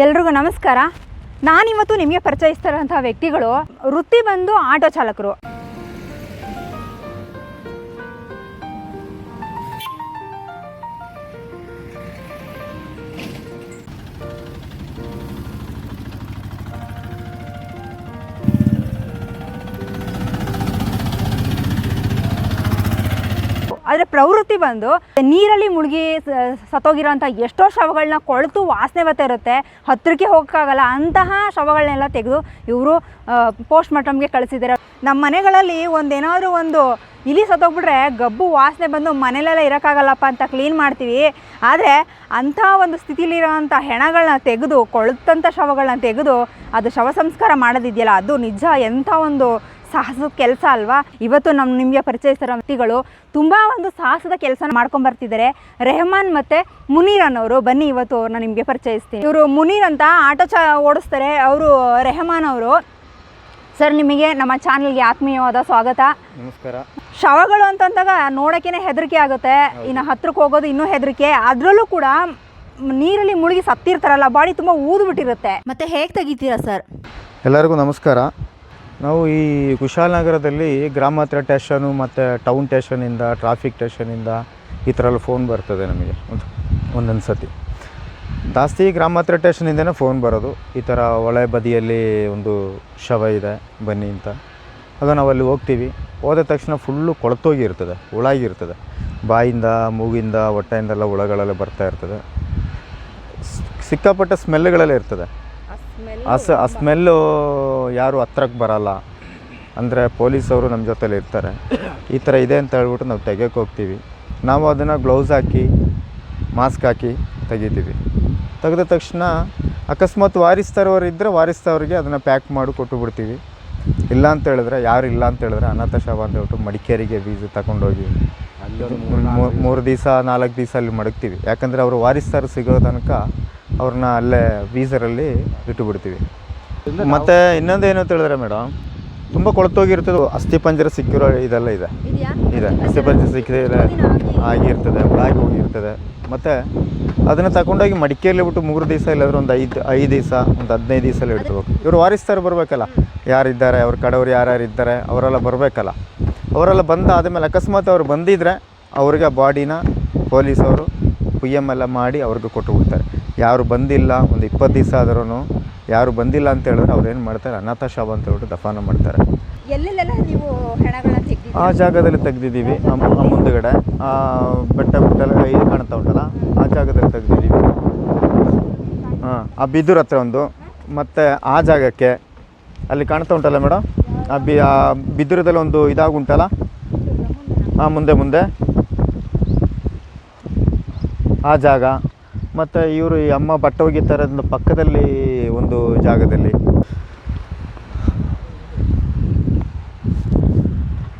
ಎಲ್ರಿಗೂ ನಮಸ್ಕಾರ. ನಾನಿವತ್ತು ನಿಮಗೆ ಪರಿಚಯಿಸ್ತಿರೋಂಥ ವ್ಯಕ್ತಿಗಳು ವೃತ್ತಿ ಬಂದು ಆಟೋ ಚಾಲಕರು. ಆದರೆ ಪ್ರವೃತ್ತಿ ಬಂದು ನೀರಲ್ಲಿ ಮುಳುಗಿ ಸತ್ತೋಗಿರೋಂಥ ಎಷ್ಟೋ ಶವಗಳನ್ನ ಕೊಳೆತು ವಾಸನೆ ಬರ್ತಾ ಇರುತ್ತೆ, ಹತ್ತಿರಕ್ಕೆ ಹೋಗೋಕ್ಕಾಗಲ್ಲ. ಅಂತಹ ಶವಗಳನ್ನೆಲ್ಲ ತೆಗೆದು ಇವರು ಪೋಸ್ಟ್ ಮಾರ್ಟಮ್ಗೆ ಕಳಿಸಿದ್ದಾರೆ. ನಮ್ಮ ಮನೆಗಳಲ್ಲಿ ಒಂದೇನಾದರೂ ಒಂದು ಇಲಿ ಸತ್ತೋಗ್ಬಿಟ್ರೆ ಗಬ್ಬು ವಾಸನೆ ಬಂದು ಮನೆಯಲ್ಲೆಲ್ಲ ಇರೋಕ್ಕಾಗಲ್ಲಪ್ಪ ಅಂತ ಕ್ಲೀನ್ ಮಾಡ್ತೀವಿ. ಆದರೆ ಅಂಥ ಒಂದು ಸ್ಥಿತಿಲಿರೋಂಥ ಹೆಣಗಳನ್ನ ತೆಗೆದು ಕೊಳೆತಂಥ ಶವಗಳನ್ನ ತೆಗೆದು ಅದು ಶವ ಸಂಸ್ಕಾರ ಮಾಡೋದಿದೆಯಲ್ಲ, ಅದು ನಿಜ ಎಂಥ ಒಂದು ಸಾಹಸದ ಕೆಲಸ ಅಲ್ವಾ. ಇವತ್ತು ನಿಮಗೆ ಪರಿಚಯಿಸಿರೋ ವ್ಯಕ್ತಿಗಳು ತುಂಬ ಒಂದು ಸಾಹಸದ ಕೆಲಸ ಮಾಡ್ಕೊಂಬರ್ತಿದ್ದಾರೆ. ರೆಹಮಾನ್ ಮತ್ತು ಮುನೀರ್ ಅನ್ನೋರು. ಬನ್ನಿ ಇವತ್ತು ನಾನು ನಿಮಗೆ ಪರಿಚಯಿಸ್ತೀನಿ. ಇವರು ಮುನೀರ್ ಅಂತ ಆಟೋ ಓಡಿಸ್ತಾರೆ. ಅವರು ರೆಹಮಾನ್ ಅವರು. ಸರ್, ನಿಮಗೆ ನಮ್ಮ ಚಾನಲ್ಗೆ ಆತ್ಮೀಯವಾದ ಸ್ವಾಗತ. ನಮಸ್ಕಾರ. ಶವಗಳು ಅಂತಂದಾಗ ನೋಡೋಕ್ಕೇ ಹೆದರಿಕೆ ಆಗುತ್ತೆ, ಇನ್ನು ಹತ್ರಕ್ಕೆ ಹೋಗೋದು ಇನ್ನೂ ಹೆದರಿಕೆ. ಅದರಲ್ಲೂ ಕೂಡ ನೀರಲ್ಲಿ ಮುಳುಗಿ ಸತ್ತಿರ್ತಾರಲ್ಲ, ಬಾಡಿ ತುಂಬ ಊದ್ಬಿಟ್ಟಿರುತ್ತೆ. ಮತ್ತೆ ಹೇಗೆ ತೆಗಿತೀರಾ ಸರ್? ಎಲ್ಲರಿಗೂ ನಮಸ್ಕಾರ. ನಾವು ಈ ಕುಶಾಲನಗರದಲ್ಲಿ ಗ್ರಾಮ ಹತ್ರ ಸ್ಟೇಷನು ಮತ್ತು ಟೌನ್ ಸ್ಟೇಷನಿಂದ, ಟ್ರಾಫಿಕ್ ಸ್ಟೇಷನಿಂದ ಈ ಥರ ಎಲ್ಲ ಫೋನ್ ಬರ್ತದೆ ನಮಗೆ ಒಂದೊಂದು ಸತಿ. ಜಾಸ್ತಿ ಗ್ರಾಮ ಹತ್ರ ಸ್ಟೇಷನಿಂದನೇ ಫೋನ್ ಬರೋದು, ಈ ಥರ ಹೊಳೆ ಬದಿಯಲ್ಲಿ ಒಂದು ಶವ ಇದೆ ಬನ್ನಿ ಅಂತ. ಆಗ ನಾವಲ್ಲಿ ಹೋಗ್ತೀವಿ. ಹೋದ ತಕ್ಷಣ ಫುಲ್ಲು ಕೊಳತೋಗಿರ್ತದೆ, ಹುಳಾಗಿರ್ತದೆ. ಬಾಯಿಂದ, ಮೂಗಿಂದ, ಹೊಟ್ಟೆಯಿಂದೆಲ್ಲ ಹುಳಗಳೆಲ್ಲ ಬರ್ತಾ ಇರ್ತದೆ. ಸಿಕ್ಕಾಪಟ್ಟೆ ಸ್ಮೆಲ್ಗಳೆಲ್ಲ ಇರ್ತದೆ. ಆ ಸ್ಮೆಲ್ಲು ಯಾರು ಹತ್ರಕ್ಕೆ ಬರಲ್ಲ. ಅಂದರೆ ಪೊಲೀಸವರು ನಮ್ಮ ಜೊತೆಲಿ ಇರ್ತಾರೆ. ಈ ಥರ ಇದೆ ಅಂತ ಹೇಳ್ಬಿಟ್ಟು ನಾವು ತೆಗಿಯೋಕ್ಕೆ ಹೋಗ್ತೀವಿ. ನಾವು ಅದನ್ನು ಗ್ಲೌಸ್ ಹಾಕಿ, ಮಾಸ್ಕ್ ಹಾಕಿ ತೆಗಿತೀವಿ. ತೆಗೆದ ತಕ್ಷಣ ಅಕಸ್ಮಾತ್ ವಾರಿಸ್ತರವರು ಇದ್ದರೆ ವಾರಿಸ್ತವ್ರಿಗೆ ಅದನ್ನು ಪ್ಯಾಕ್ ಮಾಡಿ ಕೊಟ್ಟು ಬಿಡ್ತೀವಿ. ಇಲ್ಲ ಅಂತ ಹೇಳಿದ್ರೆ, ಯಾರು ಇಲ್ಲ ಅಂತ ಹೇಳಿದ್ರೆ ಅನಾಥ ಶವ ಅಂತ ಹೇಳ್ಬಿಟ್ಟು ಮಡಿಕೇರಿಗೆ ಬೀಜ ತಗೊಂಡೋಗಿ 3 ದಿವಸ 4 ದಿವಸ ಅಲ್ಲಿ ಮಡಗ್ತೀವಿ. ಯಾಕಂದರೆ ಅವರು ವಾರಿಸ್ತರು ಸಿಗೋ ತನಕ ಅವ್ರನ್ನ ಅಲ್ಲೇ ವೀಸರಲ್ಲಿ ಇಟ್ಟು ಬಿಡ್ತೀವಿ. ಮತ್ತು ಇನ್ನೊಂದೇನು ಅಂತ ಹೇಳಿದ್ರೆ ಮೇಡಮ್, ತುಂಬ ಕೊಳತೋಗಿರ್ತದೆ. ಅಸ್ಥಿಪಂಜರ ಸಿಕ್ಕಿರೋ ಇದೆಲ್ಲ ಇದೆ. ಅಸ್ಥಿಪಂಜರ ಸಿಕ್ಕಿದ್ರೆ ಆಗಿರ್ತದೆ, ಒಳಗೆ ಹೋಗಿರ್ತದೆ. ಮತ್ತು ಅದನ್ನು ತಗೊಂಡೋಗಿ ಮಡಿಕೇರಿಲಿ ಬಿಟ್ಟು 3 ದಿವಸ ಇಲ್ಲಾಂದ್ರೆ ಒಂದು 5 ದಿವಸ, ಒಂದು 15 ದಿವಸ ಇಡ್ಬೇಕು. ಇವರು ವಾರಿಸ್ತಾರೆ ಬರಬೇಕಲ್ಲ, ಯಾರಿದ್ದಾರೆ ಅವ್ರ ಕಡೆಯವ್ರು ಯಾರ್ಯಾರು ಇದ್ದಾರೆ ಅವರೆಲ್ಲ ಬರಬೇಕಲ್ಲ. ಅವರೆಲ್ಲ ಬಂದ ಆದಮೇಲೆ ಅಕಸ್ಮಾತ್ ಅವ್ರು ಬಂದಿದ್ದರೆ ಅವ್ರಿಗೆ ಬಾಡಿನ ಪೊಲೀಸವರು PM ಎಲ್ಲ ಮಾಡಿ ಅವ್ರಿಗೆ ಕೊಟ್ಟು ಬಿಡ್ತಾರೆ. ಯಾರು ಬಂದಿಲ್ಲ, ಒಂದು 20 ದಿವಸ ಆದ್ರೂ ಯಾರು ಬಂದಿಲ್ಲ ಅಂತ ಹೇಳಿದ್ರೆ ಅವ್ರು ಏನು ಮಾಡ್ತಾರೆ, ಅನಾಥ ಶವ ಅಂತ ಹೇಳ್ಬಿಟ್ಟು ದಫನ ಮಾಡ್ತಾರೆ. ಎಲ್ಲೆಲ್ಲ ನೀವು ಹೆಣಗಳನ್ನ ತೆಗೆದಿದ್ದೀರಾ? ಆ ಜಾಗದಲ್ಲಿ ತೆಗೆದಿದ್ದೀವಿ. ಮುಂದುಗಡೆ ಬೆಟ್ಟ ಕಾಣ್ತಾ ಉಂಟಲ್ಲ, ಆ ಜಾಗದಲ್ಲಿ ತೆಗೆದಿದ್ದೀವಿ. ಆ ಬಿದ್ದೂರು ಹತ್ರ ಒಂದು, ಮತ್ತು ಆ ಜಾಗಕ್ಕೆ ಅಲ್ಲಿ ಕಾಣ್ತಾ ಉಂಟಲ್ಲ ಮೇಡಮ್, ಆ ಬಿದ್ದೂರದಲ್ಲಿ ಒಂದು ಇದಾಗುಂಟಲ್ಲ, ಮುಂದೆ ಆ ಜಾಗ. ಮತ್ತು ಇವರು ಈ ಅಮ್ಮ ಬಟ್ಟೆ ಒಗಿತಾರೆ ಪಕ್ಕದಲ್ಲಿ ಒಂದು ಜಾಗದಲ್ಲಿ.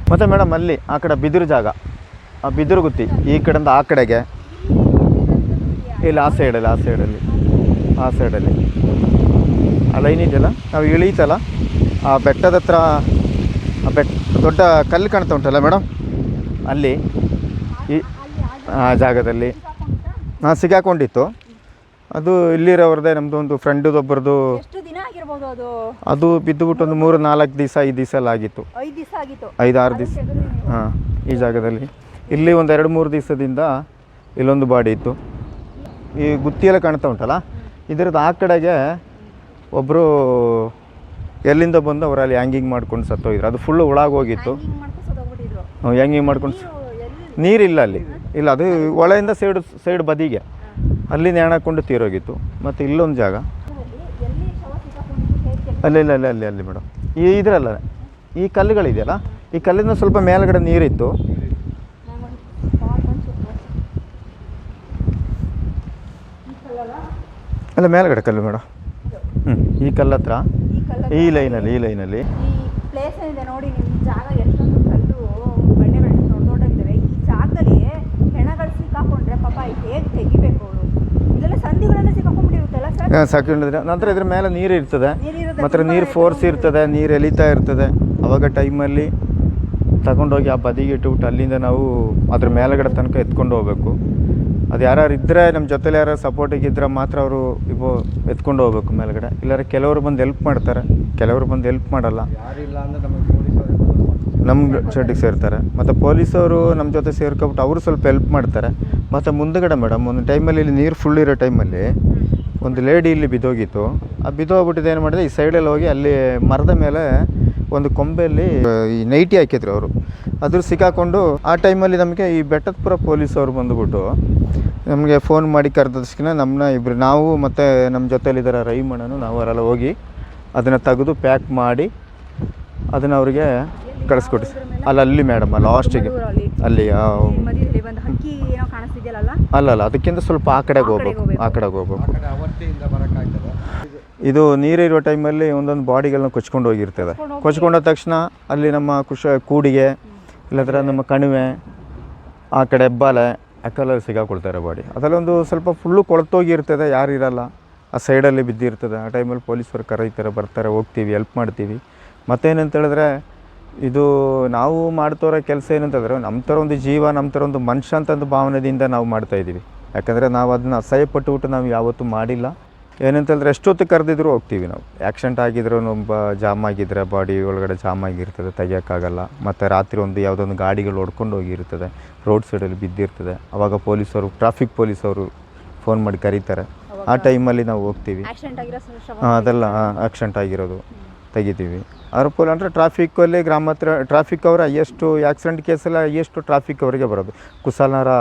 ಮತ್ತು ಮೇಡಮ್ ಅಲ್ಲಿ ಆ ಕಡೆ ಬಿದಿರು ಜಾಗ, ಆ ಬಿದಿರು ಗುತ್ತಿ ಈ ಕಡೆಯಿಂದ ಆ ಕಡೆಗೆ ಇಲ್ಲ, ಆ ಸೈಡಲ್ಲಿ ಆ ಲೈನ್ ಇದೆಯಲ್ಲ, ನಾವು ಇಳೀತಲ್ಲ ಆ ಬೆಟ್ಟದ ಹತ್ರ, ದೊಡ್ಡ ಕಲ್ಲು ಕಾಣ್ತಾ ಉಂಟಲ್ಲ ಮೇಡಮ್, ಅಲ್ಲಿ ಆ ಜಾಗದಲ್ಲಿ ಸಿಗಾಕೊಂಡಿತ್ತು. ಅದು ಇಲ್ಲಿರೋವ್ರದ್ದೇ, ನಮ್ಮದು ಒಂದು ಫ್ರೆಂಡದೊಬ್ಬರದು. ಅದು ಬಿದ್ದುಬಿಟ್ಟು ಒಂದು 3-4 ದಿವಸ 5 ದಿವಸ ಎಲ್ಲ ಆಗಿತ್ತು. 5-6 ದಿವಸ. ಈ ಜಾಗದಲ್ಲಿ ಇಲ್ಲಿ ಒಂದು 2-3 ದಿವಸದಿಂದ ಇಲ್ಲೊಂದು ಬಾಡಿ ಇತ್ತು. ಈ ಗುತ್ತಿಯೆಲ್ಲ ಕಾಣ್ತಾ ಉಂಟಲ್ಲ, ಇದರದ್ದು ಆ ಕಡೆಗೆ ಒಬ್ಬರು ಎಲ್ಲಿಂದ ಬಂದು ಅವರಲ್ಲಿ ಹ್ಯಾಂಗಿಂಗ್ ಮಾಡ್ಕೊಂಡು ಸತ್ತೋಗಿದ್ರು. ಅದು ಫುಲ್ಲು ಒಳಗೋಗಿತ್ತು. ಹ್ಯಾಂಗಿಂಗ್ ಮಾಡ್ಕೊಂಡು ನೀರಿಲ್ಲ ಅಲ್ಲಿ, ಇಲ್ಲ ಅದು ಒಳೆಯಿಂದ ಸೈಡ್ ಬದಿಗೆ ಅಲ್ಲಿ ನೇಣಾಕೊಂಡು ತೀರೋಗಿತ್ತು. ಮತ್ತು ಇಲ್ಲೊಂದು ಜಾಗ ಅಲ್ಲಿ ಮೇಡಮ್, ಇದ್ರಲ್ಲ ಈ ಕಲ್ಲುಗಳಿದೆಯಲ್ಲ, ಈ ಕಲ್ಲಿಂದ ಸ್ವಲ್ಪ ಮೇಲ್ಗಡೆ ನೀರಿತ್ತು. ಅಲ್ಲ ಮೇಲ್ಗಡೆ ಕಲ್ಲು ಮೇಡಮ್. ಈ ಕಲ್ಲು ಹತ್ರ ಈ ಲೈನಲ್ಲಿ ನೋಡಿ ಜಾಗ ಎಷ್ಟೊಂದು ಕಲ್ಲು ಬಂಡೆ ದೊಡ್ಡದಾಗಿದ್ದಾವೆ. ಈ ಜಾಗದಲ್ಲಿ ಹೆಣಗಳು ಸಿಕ್ಕಾಕೊಂಡ್ರೆ ಪಾಪ ಹೇಗೆ ತೆಗಿಬೇಕು ಅವರು? ಇದೆಲ್ಲ ಸಂಧಿಗಳೆಲ್ಲ ಸಿಕ್ಕಾಕೊಂಡ್ಬಿಟ್ಟಿರುತ್ತಲ್ಲ ಸರ್? ಸಾಕೊಂಡಿದ್ರೆ ನಂತರ ಇದ್ರ ಮೇಲೆ ನೀರು ಇರ್ತದೆ, ಮತ್ತು ನೀರು ಫೋರ್ಸ್ ಇರ್ತದೆ, ನೀರು ಎಲಿತಾ ಇರ್ತದೆ. ಅವಾಗ ಟೈಮಲ್ಲಿ ತಗೊಂಡೋಗಿ ಆ ಬದಿಗೆ ಇಟ್ಟುಬಿಟ್ಟು ಅಲ್ಲಿಂದ ನಾವು ಅದ್ರ ಮೇಲ್ಗಡೆ ತನಕ ಎತ್ಕೊಂಡು ಹೋಗ್ಬೇಕು. ಅದು ಯಾರು ಇದ್ದರೆ ನಮ್ಮ ಜೊತೆಲಿ ಯಾರು ಸಪೋರ್ಟಿಗೆ ಇದ್ದರೆ ಮಾತ್ರ ಅವರು ಎತ್ಕೊಂಡು ಹೋಗ್ಬೇಕು ಮೇಲ್ಗಡೆ. ಇಲ್ಲಾಂದರೆ ಕೆಲವರು ಬಂದು ಹೆಲ್ಪ್ ಮಾಡ್ತಾರೆ, ಕೆಲವರು ಬಂದು ಹೆಲ್ಪ್ ಮಾಡಲ್ಲ. ಯಾರಿಲ್ಲ ಅಂದರೆ ನಮಗೆ ಪೊಲೀಸರು ನಮ್ಮ ಚಟಿಗೆ ಸೇರ್ತಾರೆ. ಮತ್ತು ಪೊಲೀಸವರು ನಮ್ಮ ಜೊತೆ ಸೇರ್ಕೊಬಿಟ್ಟು ಅವರು ಸ್ವಲ್ಪ ಹೆಲ್ಪ್ ಮಾಡ್ತಾರೆ. ಮತ್ತು ಮುಂದಗಡೆ ಮೇಡಮ್ ಒಂದು ಟೈಮಲ್ಲಿ ಇಲ್ಲಿ ನೀರು ಫುಲ್ ಇರೋ ಟೈಮಲ್ಲಿ ಒಂದು ಲೇಡಿ ಇಲ್ಲಿ ಬಿದ್ದೋಗಿತ್ತು. ಆ ಬಿದ್ದೋಗ್ಬಿಟ್ಟಿದ್ದು ಏನು ಮಾಡಿದೆ, ಈ ಸೈಡಲ್ಲಿ ಹೋಗಿ ಅಲ್ಲಿ ಮರದ ಮೇಲೆ ಒಂದು ಕೊಂಬೆಯಲ್ಲಿ ಈ ನೈಟಿ ಹಾಕಿದ್ರು ಅವರು. ಅದ್ರ ಸಿಕ್ಕಾಕೊಂಡು ಆ ಟೈಮಲ್ಲಿ ನಮಗೆ ಈ ಬೆಟ್ಟದಪುರ ಪೊಲೀಸವ್ರು ಬಂದುಬಿಟ್ಟು ನಮಗೆ ಫೋನ್ ಮಾಡಿ ಕರೆದಷ್ಟಕ್ಕೆ ನಮ್ಮನ್ನ ಇಬ್ಬರು, ನಾವು ಮತ್ತು ನಮ್ಮ ಜೊತೆಲಿದ್ದಾರೆ ರೈಮಣ್ಣನು, ನಾವು ಅವರೆಲ್ಲ ಹೋಗಿ ಅದನ್ನು ತೆಗೆದು ಪ್ಯಾಕ್ ಮಾಡಿ ಅದನ್ನು ಅವ್ರಿಗೆ ಕಳಿಸ್ಕೊಟ್ಟು ಅಲ್ಲಿ ಮೇಡಮ್ ಲಾಸ್ಟಿಗೆ ಅಲ್ಲಿ ಅಲ್ಲಲ್ಲ ಅದಕ್ಕಿಂತ ಸ್ವಲ್ಪ ಆ ಕಡೆಗೆ ಹೋಗ್ಬೇಕು, ಆ ಕಡೆಗೆ ಹೋಗ್ಬೇಕು. ಅವತ್ತಿಂದ ಬರೋಕ್ಕಾಗ್ತದೆ. ಇದು ನೀರಿರೋ ಟೈಮಲ್ಲಿ ಒಂದೊಂದು ಬಾಡಿಗಳನ್ನ ಕೊಚ್ಕೊಂಡು ಹೋಗಿರ್ತದೆ. ಕೊಚ್ಕೊಂಡೋದ ತಕ್ಷಣ ಅಲ್ಲಿ ನಮ್ಮ ಕೂಡಿಗೆ ಇಲ್ಲಂದ್ರೆ ನಮ್ಮ ಕಣಿವೆ ಆ ಕಡೆ ಹೆಬ್ಬಾಲೆ ಅಕ್ಕೆಲ್ಲ ಸಿಗಾಕೊಳ್ತಾರೆ ಬಾಡಿ. ಅದರಲ್ಲೊಂದು ಸ್ವಲ್ಪ ಫುಲ್ಲು ಕೊಳ್ತೋಗಿರ್ತದೆ, ಯಾರು ಇರಲ್ಲ, ಆ ಸೈಡಲ್ಲಿ ಬಿದ್ದಿರ್ತದೆ. ಆ ಟೈಮಲ್ಲಿ ಪೊಲೀಸರು ಕರೀತಾರೆ, ಬರ್ತಾರೆ, ಹೋಗ್ತೀವಿ, ಹೆಲ್ಪ್ ಮಾಡ್ತೀವಿ. ಮತ್ತೇನಂತ ಹೇಳಿದ್ರೆ ಇದು ನಾವು ಮಾಡ್ತೋರೋ ಕೆಲಸ ಏನಂತಂದರೆ ನಮ್ಮ ಥರ ಒಂದು ಜೀವ, ನಮ್ಮ ಥರ ಒಂದು ಮನುಷ್ಯ ಅಂತಂದು ಭಾವನೆಯಿಂದ ನಾವು ಮಾಡ್ತಾಯಿದ್ದೀವಿ. ಯಾಕಂದರೆ ನಾವು ಅದನ್ನು ಅಸಹ್ಯಪಟ್ಟುಬಿಟ್ಟು ನಾವು ಯಾವತ್ತೂ ಮಾಡಿಲ್ಲ. ಏನಂತಂದರೆ ಎಷ್ಟೊತ್ತು ಕರೆದಿದ್ರು ಹೋಗ್ತೀವಿ ನಾವು. ಆ್ಯಕ್ಸಿಡೆಂಟ್ ಆಗಿದ್ರು ಒಬ್ಬ ಜಾಮ್ ಆಗಿದ್ದರೆ ಬಾಡಿ ಒಳಗಡೆ ಜಾಮ್ ಆಗಿರ್ತದೆ, ತೆಗಿಯೋಕ್ಕಾಗಲ್ಲ. ಮತ್ತು ರಾತ್ರಿ ಒಂದು ಯಾವುದೊಂದು ಗಾಡಿಗಳು ಹೊಡ್ಕೊಂಡು ಹೋಗಿರ್ತದೆ, ರೋಡ್ ಸೈಡಲ್ಲಿ ಬಿದ್ದಿರ್ತದೆ. ಆವಾಗ ಪೊಲೀಸವರು, ಟ್ರಾಫಿಕ್ ಪೊಲೀಸವರು ಫೋನ್ ಮಾಡಿ ಕರೀತಾರೆ. ಆ ಟೈಮಲ್ಲಿ ನಾವು ಹೋಗ್ತೀವಿ. ಅದೆಲ್ಲ ಆಕ್ಸಿಡೆಂಟ್ ಆಗಿರೋದು ತೆಗಿತೀವಿ. ಅರ್ಪೋಲ್ ಅಂದರೆ ಟ್ರಾಫಿಕ್ಕಲ್ಲಿ ಗ್ರಾಮ ಹತ್ರ ಟ್ರಾಫಿಕ್ ಅವರ ಎಷ್ಟು ಆಕ್ಸಿಡೆಂಟ್ ಕೇಸೆಲ್ಲ ಎಷ್ಟು ಟ್ರಾಫಿಕ್ ಅವರಿಗೆ ಬರೋದು ಕುಸಾಲನಗರ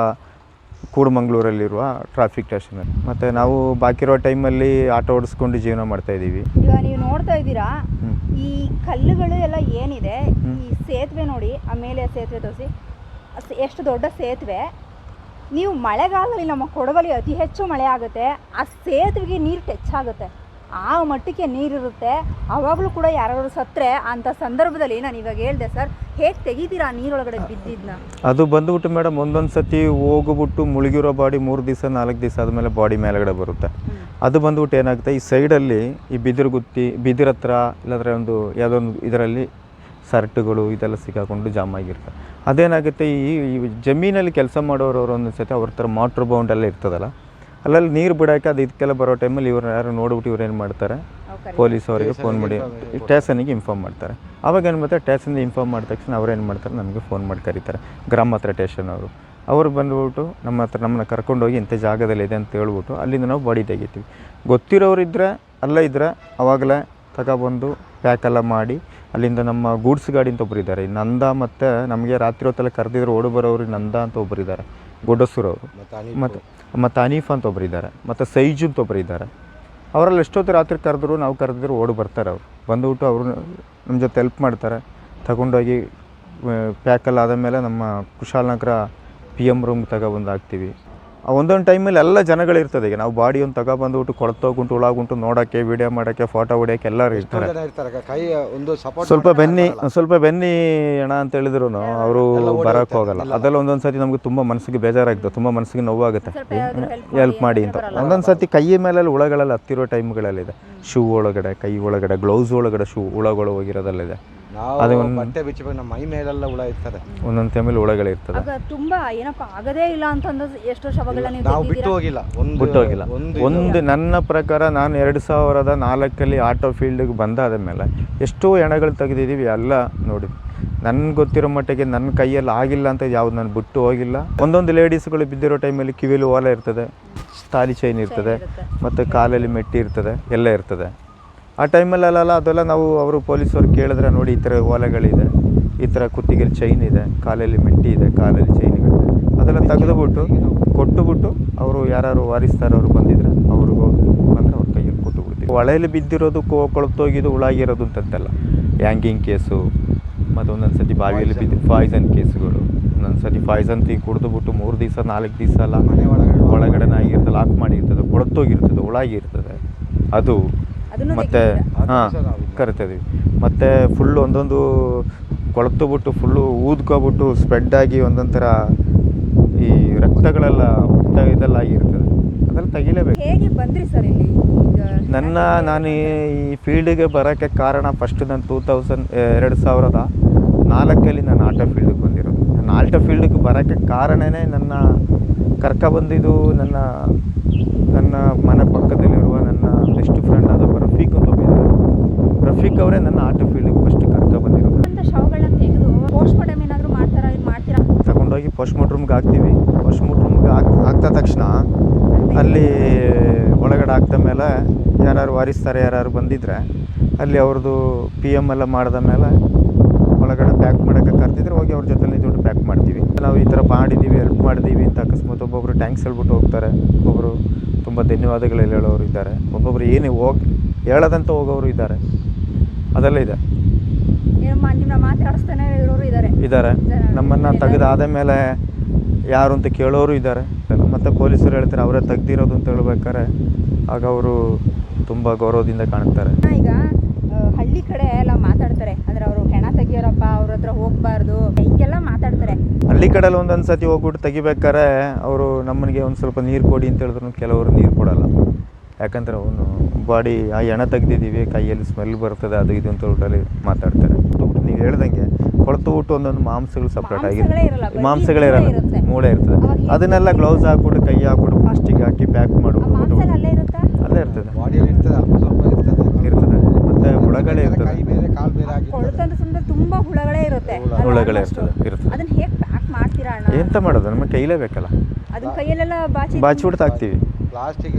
ಕೂಡಮಂಗ್ಳೂರಲ್ಲಿರುವ ಟ್ರಾಫಿಕ್ ಸ್ಟೇಷನಲ್ಲಿ. ಮತ್ತು ನಾವು ಬಾಕಿ ಇರೋ ಟೈಮಲ್ಲಿ ಆಟೋ ಓಡಿಸ್ಕೊಂಡು ಜೀವನ ಮಾಡ್ತಾಯಿದ್ದೀವಿ. ಈಗ ನೀವು ನೋಡ್ತಾ ಇದ್ದೀರಾ ಈ ಕಲ್ಲುಗಳು ಎಲ್ಲ ಏನಿದೆ, ಈ ಸೇತುವೆ ನೋಡಿ, ಆಮೇಲೆ ಸೇತುವೆ ತೋರಿಸಿ, ಎಷ್ಟು ದೊಡ್ಡ ಸೇತುವೆ. ನೀವು ಮಳೆಗಾಲದಲ್ಲಿ ನಮ್ಮ ಕೊಡಗಲ್ಲಿ ಅತಿ ಹೆಚ್ಚು ಮಳೆ ಆಗುತ್ತೆ, ಆ ಸೇತುವೆಗೆ ನೀರು ಟಚ್ ಆಗುತ್ತೆ, ಆ ಮಟ್ಟಕ್ಕೆ ನೀರಿರುತ್ತೆ. ಆವಾಗಲೂ ಕೂಡ ಯಾರಾದರೂ ಸತ್ತರೆ ಅಂಥ ಸಂದರ್ಭದಲ್ಲಿ ನಾನು ಇವಾಗ ಹೇಳಿದೆ ಸರ್, ಹೇಗೆ ತೆಗಿತೀರಾ ನೀರೊಳಗಡೆ ಬಿದ್ದಿದ್ದನ್ನ? ಅದು ಬಂದುಬಿಟ್ಟು ಮೇಡಮ್ ಒಂದೊಂದು ಸತಿ ಹೋಗ್ಬಿಟ್ಟು ಮುಳುಗಿರೋ ಬಾಡಿ 3 ದಿವಸ 4 ದಿವಸ ಆದಮೇಲೆ ಬಾಡಿ ಮೇಲ್ಗಡೆ ಬರುತ್ತೆ. ಅದು ಬಂದುಬಿಟ್ಟು ಏನಾಗುತ್ತೆ, ಈ ಸೈಡಲ್ಲಿ ಈ ಬಿದಿರ ಹತ್ರ ಇಲ್ಲಾಂದರೆ ಒಂದು ಯಾವುದೋ ಒಂದು ಇದರಲ್ಲಿ ಸರ್ಟುಗಳು ಇದೆಲ್ಲ ಸಿಕ್ಕಾಕೊಂಡು ಜಾಮ್ ಆಗಿರ್ತವೆ. ಅದೇನಾಗುತ್ತೆ, ಈ ಜಮೀನಲ್ಲಿ ಕೆಲಸ ಮಾಡೋರು ಒಂದೊಂದು ಸತಿ ಅವ್ರ ಥರ ಮೋಟ್ರ್ ಬೌಂಡೆಲ್ಲ ಇರ್ತದಲ್ಲ, ಅಲ್ಲಲ್ಲಿ ನೀರು ಬಿಡೋಕ್ಕೆ ಅದು ಇದಕ್ಕೆಲ್ಲ ಬರೋ ಟೈಮಲ್ಲಿ ಇವ್ರು ಯಾರು ನೋಡ್ಬಿಟ್ಟು ಇವ್ರು ಏನು ಮಾಡ್ತಾರೆ, ಪೊಲೀಸ್ ಅವರಿಗೆ ಫೋನ್ ಮಾಡಿ ಸ್ಟೇಷನಿಗೆ ಇನ್ಫಾರ್ಮ್ ಮಾಡ್ತಾರೆ. ಆವಾಗ ಏನು ಮಾಡ್ತಾರೆ, ಸ್ಟೇಷನಿಂದ ಇನ್ಫಾರ್ಮ್ ಮಾಡಿದ ತಕ್ಷಣ ಅವ್ರು ಏನು ಮಾಡ್ತಾರೆ, ನಮಗೆ ಫೋನ್ ಮಾಡಿ ಕರೀತಾರೆ ಗ್ರಾಮ ಹತ್ರ ಸ್ಟೇಷನ್ ಅವರು. ಅವ್ರು ಬಂದುಬಿಟ್ಟು ನಮ್ಮನ್ನ ಕರ್ಕೊಂಡೋಗಿ ಇಂಥ ಜಾಗದಲ್ಲಿ ಇದೆ ಅಂತ ಹೇಳ್ಬಿಟ್ಟು ಅಲ್ಲಿಂದ ನಾವು ಬಾಡಿ ತೆಗಿತೀವಿ. ಗೊತ್ತಿರೋರಿದ್ದರೆ ಅಲ್ಲ ಇದ್ದರೆ ಅವಾಗಲೇ ತಗೊಬಂದು ಪ್ಯಾಕೆಲ್ಲ ಮಾಡಿ ಅಲ್ಲಿಂದ ನಮ್ಮ ಗೂಡ್ಸ್ ಗಾಡಿ ಅಂತ ಒಬ್ಬರಿದ್ದಾರೆ, ನಂದ, ಮತ್ತು ನಮಗೆ ರಾತ್ರಿ ಹೊತ್ತಲ್ಲಿ ಕರೆದಿದ್ರು ಓಡು ಬರೋರು ನಂದ ಅಂತ ಒಬ್ಬರಿದ್ದಾರೆ, ಗೊಡ್ಡಸೂರವರು, ಮತ್ತು ಅನೀಫ್ ಅಂತ ಒಬ್ಬರಿದ್ದಾರೆ, ಮತ್ತು ಸೈಜು ಅಂತ ಒಬ್ಬರಿದ್ದಾರೆ. ಅವರಲ್ಲಿ ಎಷ್ಟೊತ್ತು ರಾತ್ರಿ ಕರೆದ್ರು ನಾವು ಕರೆದಿದ್ರು ಓಡಿ ಬರ್ತಾರೆ. ಅವರು ಬಂದುಬಿಟ್ಟು ಅವರು ನಮ್ಮ ಜೊತೆ ಹೆಲ್ಪ್ ಮಾಡ್ತಾರೆ. ತಗೊಂಡೋಗಿ ಪ್ಯಾಕೆಲ್ಲ ಆದಮೇಲೆ ನಮ್ಮ ಕುಶಾಲನಗರ PM ರೂಮ್ ತಗೊಬಂದು ಹಾಕ್ತೀವಿ. ಒಂದೊಂದು ಟೈಮಲ್ಲಿ ಎಲ್ಲ ಜನಗಳಿರ್ತದೆ. ಈಗ ನಾವು ಬಾಡಿ ಒಂದು ತಗೊಬಂದುಬಿಟ್ಟು ಕೊಳ್ತೋಗುಂಟು ಉಳಾಗುಂಟು ನೋಡೋಕ್ಕೆ, ವೀಡಿಯೋ ಮಾಡೋಕ್ಕೆ, ಫೋಟೋ ಹೊಡಿಯೋಕ್ಕೆ ಎಲ್ಲರೂ ಇರ್ತಾರೆ. ಸ್ವಲ್ಪ ಬೆನ್ನಿ ಅಣ್ಣ ಅಂತ ಹೇಳಿದ್ರು ಅವರು ಬರೋಕ್ಕೆ ಹೋಗಲ್ಲ. ಅದೆಲ್ಲ ಒಂದೊಂದು ಸತಿ ನಮಗೆ ತುಂಬ ಮನಸ್ಸಿಗೆ ಬೇಜಾರಾಗ್ತದೆ, ತುಂಬ ಮನಸ್ಸಿಗೆ ನೋವಾಗುತ್ತೆ. ಹೆಲ್ಪ್ ಮಾಡಿ ಅಂತ ಒಂದೊಂದು ಸತಿ ಕೈ ಮೇಲೆಲ್ಲ ಹುಳಗಳೆಲ್ಲ ಹತ್ತಿರೋ ಟೈಮ್ಗಳಲ್ಲಿದೆ. ಶೂ ಒಳಗಡೆ, ಕೈ ಒಳಗಡೆ, ಗ್ಲೌಸ್ ಒಳಗಡೆ ಹುಳಗಳು ಹೋಗಿರೋದಲ್ಲಿದೆ. ಅದು ಬಟ್ಟೆ ಬಿಚ್ಚಿ ನಮ್ಮ ಮೈ ಮೇಲೆಲ್ಲ ಹುಳ ಇರ್ತದೆ, ಒಂದೊಂದು ಟೈಮಲ್ಲಿ ಹುಳಗಳಿರ್ತದೆ. ತುಂಬಾ ಏನಪ್ಪ ಆಗದೇ ಇಲ್ಲ ಅಂತಂದ್ರೆ ಎಷ್ಟೋ ಶವಗಳನ್ನ ನಾವು ಬಿಟ್ಟು ಹೋಗಿಲ್ಲ. ಒಂದು ನನ್ನ ಪ್ರಕಾರ ನಾನು 2004 ಆಟೋ ಫೀಲ್ಡಿಗೆ ಬಂದಾದ ಮೇಲೆ ಎಷ್ಟೋ ಹೆಣಗಳು ತೆಗೆದಿದ್ದೀವಿ. ಎಲ್ಲ ನೋಡಿ ನನಗೆ ಗೊತ್ತಿರೋ ಮಟ್ಟಿಗೆ ನನ್ನ ಕೈಯಲ್ಲಿ ಆಗಿಲ್ಲ ಅಂತ ಯಾವ್ದು ನಾನು ಬಿಟ್ಟು ಹೋಗಿಲ್ಲ. ಒಂದೊಂದು ಲೇಡೀಸ್ಗಳು ಬಿದ್ದಿರೋ ಟೈಮಲ್ಲಿ ಕಿವಿಲಿ ಓಲೆ ಇರ್ತದೆ, ತಾಲಿ ಚೈನ್ ಇರ್ತದೆ, ಮತ್ತು ಕಾಲಲ್ಲಿ ಮೆಟ್ಟಿ ಇರ್ತದೆ, ಎಲ್ಲ ಇರ್ತದೆ. ಆ ಟೈಮಲ್ಲೆಲ್ಲ ಅದೆಲ್ಲ ನಾವು ಅವರು ಪೊಲೀಸವ್ರು ಕೇಳಿದ್ರೆ, ನೋಡಿ ಈ ಥರ ಓಲೆಗಳಿದೆ, ಈ ಥರ ಕುತ್ತಿಗೆಲಿ ಚೈನ್ ಇದೆ, ಕಾಲಲ್ಲಿ ಮೆಟ್ಟಿ ಇದೆ, ಕಾಲಲ್ಲಿ ಚೈನ್ಗಳು, ಅದೆಲ್ಲ ತೆಗೆದುಬಿಟ್ಟು ಕೊಟ್ಟುಬಿಟ್ಟು ಅವರು ಯಾರು ವಾರಿಸ್ತಾರೆ ಅವರು ಬಂದಿದ್ರೆ ಅವ್ರಿಗೂ ಬಂದರೆ ಅವ್ರ ಕೈಯಲ್ಲಿ ಕೊಟ್ಟುಬಿಡ್ತೀವಿ. ಹೊಳೆಯಲ್ಲಿ ಬಿದ್ದಿರೋದು, ಕೊಳತೋಗಿದ್ದು, ಹುಳಾಗಿರೋದು ಅಂತಂತೆಲ್ಲ ಹ್ಯಾಂಗಿಂಗ್ ಕೇಸು, ಮತ್ತು ಒಂದೊಂದು ಸತಿ ಬಾವಿಯಲ್ಲಿ ಬಿದ್ದು ಪಾಯ್ಸನ್ ಕೇಸುಗಳು. ಒಂದೊಂದು ಸತಿ ಪಾಯ್ಸನ್ ಕುಡಿದುಬಿಟ್ಟು 3 ದಿವಸ 4 ದಿವಸ ಎಲ್ಲ ಒಳಗಡೆ ಆಗಿರ್ತದೆ, ಲಾಕ್ ಮಾಡಿರ್ತದೆ, ಕೊಳತೋಗಿರ್ತದೆ, ಹುಳಾಗಿರ್ತದೆ ಅದು. ಮತ್ತು ಕರಿತೀವಿ. ಮತ್ತು ಫುಲ್ಲು ಒಂದೊಂದು ಕೊಳತುಬಿಟ್ಟು ಫುಲ್ಲು ಊದ್ಕೊಬಿಟ್ಟು ಸ್ಪ್ರೆಡ್ಡಾಗಿ ಒಂದೊಂಥರ ಈ ರಕ್ತಗಳೆಲ್ಲ ಇದೆಲ್ಲ ಆಗಿರ್ತದೆ. ಅದೆಲ್ಲ ತೆಗಿಲೇಬೇಕು. ಹೇಗೆ ಬಂದ್ರಿ ಸರ್ ಇಲ್ಲಿ? ನಾನು ಈ ಫೀಲ್ಡಿಗೆ ಬರೋಕ್ಕೆ ಕಾರಣ ಫಸ್ಟ್ ನಾನು 2004 ನಾನು ಆಟೋ ಫೀಲ್ಡಿಗೆ ಬಂದಿರೋದು. ನಾನು ಆಟೋ ಫೀಲ್ಡಿಗೆ ಬರೋಕ್ಕೆ ಕಾರಣವೇ ನನ್ನ ಕರ್ಕೊಬಂದಿದ್ದು ನನ್ನ ನನ್ನ ಮನೆ ಪಕ್ಕದಲ್ಲಿರುವ ನನ್ನ ಬೆಸ್ಟ್ ಫ್ರೆಂಡ್ ಆದೊಬ್ಬ ರಫೀಕ್ ಅಂತ ಒಬ್ಬಿದ್ದಾರೆ. ರಫೀಕ್ ಅವರೇ ನನ್ನ ಆಟೋ ಫೀಲ್ಡಿಗೆ ಫಸ್ಟ್ ಕರ್ಕೊಬಂದಿರೋದು. ಅಂತ ಶವಗಳನ್ನ ತೆಗೆದು ಪೋಸ್ಟ್ ಮಾರ್ಟಮ್ ಏನಾದರೂ ಮಾಡ್ತೀರಾ? ತಗೊಂಡೋಗಿ ಪೋಸ್ಟ್ ಮಾರ್ಟಮ್ಗೆ ಹಾಕ್ತೀವಿ. ಪೋಸ್ಟ್ ಮಾರ್ಟಮ್ಗೆ ಹಾಕ್ದ ತಕ್ಷಣ ಅಲ್ಲಿ ಒಳಗಡೆ ಹಾಕ್ದ ಮೇಲೆ ಯಾರು ವಾರಿಸ್ತಾರೆ ಯಾರು ಬಂದಿದ್ರೆ ಅಲ್ಲಿ ಅವ್ರದ್ದು PM ಎಲ್ಲ ಮಾಡಿದ ಮೇಲೆ ಒಳಗಡೆ ಪ್ಯಾಕ್ ಮಾಡೋಕ್ಕೆ ಕರೆದಿದ್ರೆ ಹೋಗಿ ಅವ್ರ ಜೊತೆಲಿ ದುಡ್ಡು ಪ್ಯಾಕ್ ಮಾಡ್ತೀವಿ. ನಾವು ಈ ಥರ ಮಾಡಿದ್ದೀವಿ, ಹೆಲ್ಪ್ ಮಾಡಿದ್ದೀವಿ ಅಂತ ಅಕಸ್ಮಾತ್ ಒಬ್ಬೊಬ್ಬರು ಟ್ಯಾಂಕ್ಸ್ ಹೇಳ್ಬಿಟ್ಟು ಹೋಗ್ತಾರೆ, ಒಬ್ಬೊಬ್ಬರು ತುಂಬ ಧನ್ಯವಾದಗಳು ಹೇಳೋರು ಇದ್ದಾರೆ, ಒಬ್ಬೊಬ್ಬರು ಏನು ಹೇಳೋದಂತ ಹೋಗೋರು ಇದ್ದಾರೆ. ಅದೆಲ್ಲ ಇದೆ. ನಿಮ್ಮ ಮಾತಾಡಿಸ್ತಾನೆ ಇರೋರು ಇದ್ದಾರೆ. ನಮ್ಮನ್ನು ತೆಗೆದಾದ ಮೇಲೆ ಯಾರು ಅಂತ ಕೇಳೋರು ಇದ್ದಾರೆ. ಮತ್ತು ಪೊಲೀಸರು ಹೇಳ್ತಾರೆ ಅವರೇ ತೆಗ್ದಿರೋದು ಅಂತ ಹೇಳ್ಬೇಕಾರೆ ಆಗ ಅವರು ತುಂಬ ಗೌರವದಿಂದ ಕಾಣ್ತಾರೆ. ಈಗ ಹಳ್ಳಿ ಕಡೆ ಎಲ್ಲ ಮಾತಾಡ್ತಾರೆ, ಅಂದರೆ ಅವರು ಹೆಣ ತೆಗಿಯೋರಪ್ಪ, ಅವ್ರ ಹತ್ರ ಹೋಗ್ಬಾರ್ದು, ಹಿಂಗೆಲ್ಲ ಮಾತಾಡ್ತಾರೆ. ಹಳ್ಳಿ ಕಡೆಯಲ್ಲಿ ಒಂದೊಂದು ಸತಿ ಹೋಗ್ಬಿಟ್ಟು ತೆಗಿಬೇಕಾರೆ ಅವರು ನಮ್ಮನಿಗೆ ಒಂದು ಸ್ವಲ್ಪ ನೀರು ಕೊಡಿ ಅಂತ ಹೇಳಿದ್ರು ಕೆಲವರು ನೀರು ಕೊಡೋಲ್ಲ. ಯಾಕಂದರೆ ಅವನು ಬಾಡಿ ಆ ಹೆಣ ತೆಗ್ದಿದ್ದೀವಿ, ಕೈಯಲ್ಲಿ ಸ್ಮೆಲ್ ಬರ್ತದೆ, ಅದು ಇದು ಅಂತ ಊಟಲ್ಲಿ ಮಾತಾಡ್ತಾರೆ. ನೀವು ಹೇಳ್ದಂಗೆ ಕೊಳತು ಊಟ ಒಂದೊಂದು ಮಾಂಸಗಳು ಸಪ್ರೇಟ್ ಆಗಿರುತ್ತೆ, ಮಾಂಸಗಳೇ ಇರಲ್ಲ, ಮೂಳೆ ಇರ್ತದೆ. ಅದನ್ನೆಲ್ಲ ಗ್ಲೌಸ್ ಹಾಕ್ಬಿಟ್ಟು ಕೈ ಹಾಕ್ಬಿಟ್ಟು ಪ್ಲಾಸ್ಟಿಕ್ ಹಾಕಿ ಪ್ಯಾಕ್ ಮಾಡ್ಬಿಟ್ಟು ಅಲ್ಲೇ ಇರ್ತದೆ, ಬಾಡಿಯಲ್ಲಿ ಇರ್ತದೆ, ಅಲ್ಪ ಸ್ವಲ್ಪ ಇರ್ತದೆ. ಮತ್ತು ಹುಳಗಳೇ ಇರ್ತದೆ, ಕೈ ಬೇರೆ ಕಾಲು ಬೇರೆ ಆಗಿ ತುಂಬಾ ಹುಳಗಳೇ ಇರುತ್ತೆ. ಹುಳಗಳೇ ಇರ್ತದೆ. ಅದನ್ನ ಹೇಗೆ ಪ್ಯಾಕ್ ಮಾಡ್ತೀರಾ ಅಣ್ಣ? ಎಂತ ಮಾಡೋದು, ನಮ್ಮ ಕೈಲೇ ಬೇಕಲ್ಲ, ಅದನ್ನ ಕೈಯಲ್ಲೆಲ್ಲ ಬಾಚಿಬಿಟ್ಟು ಹಾಕ್ತೀವಿ, ಪ್ಲಾಸ್ಟಿಕ್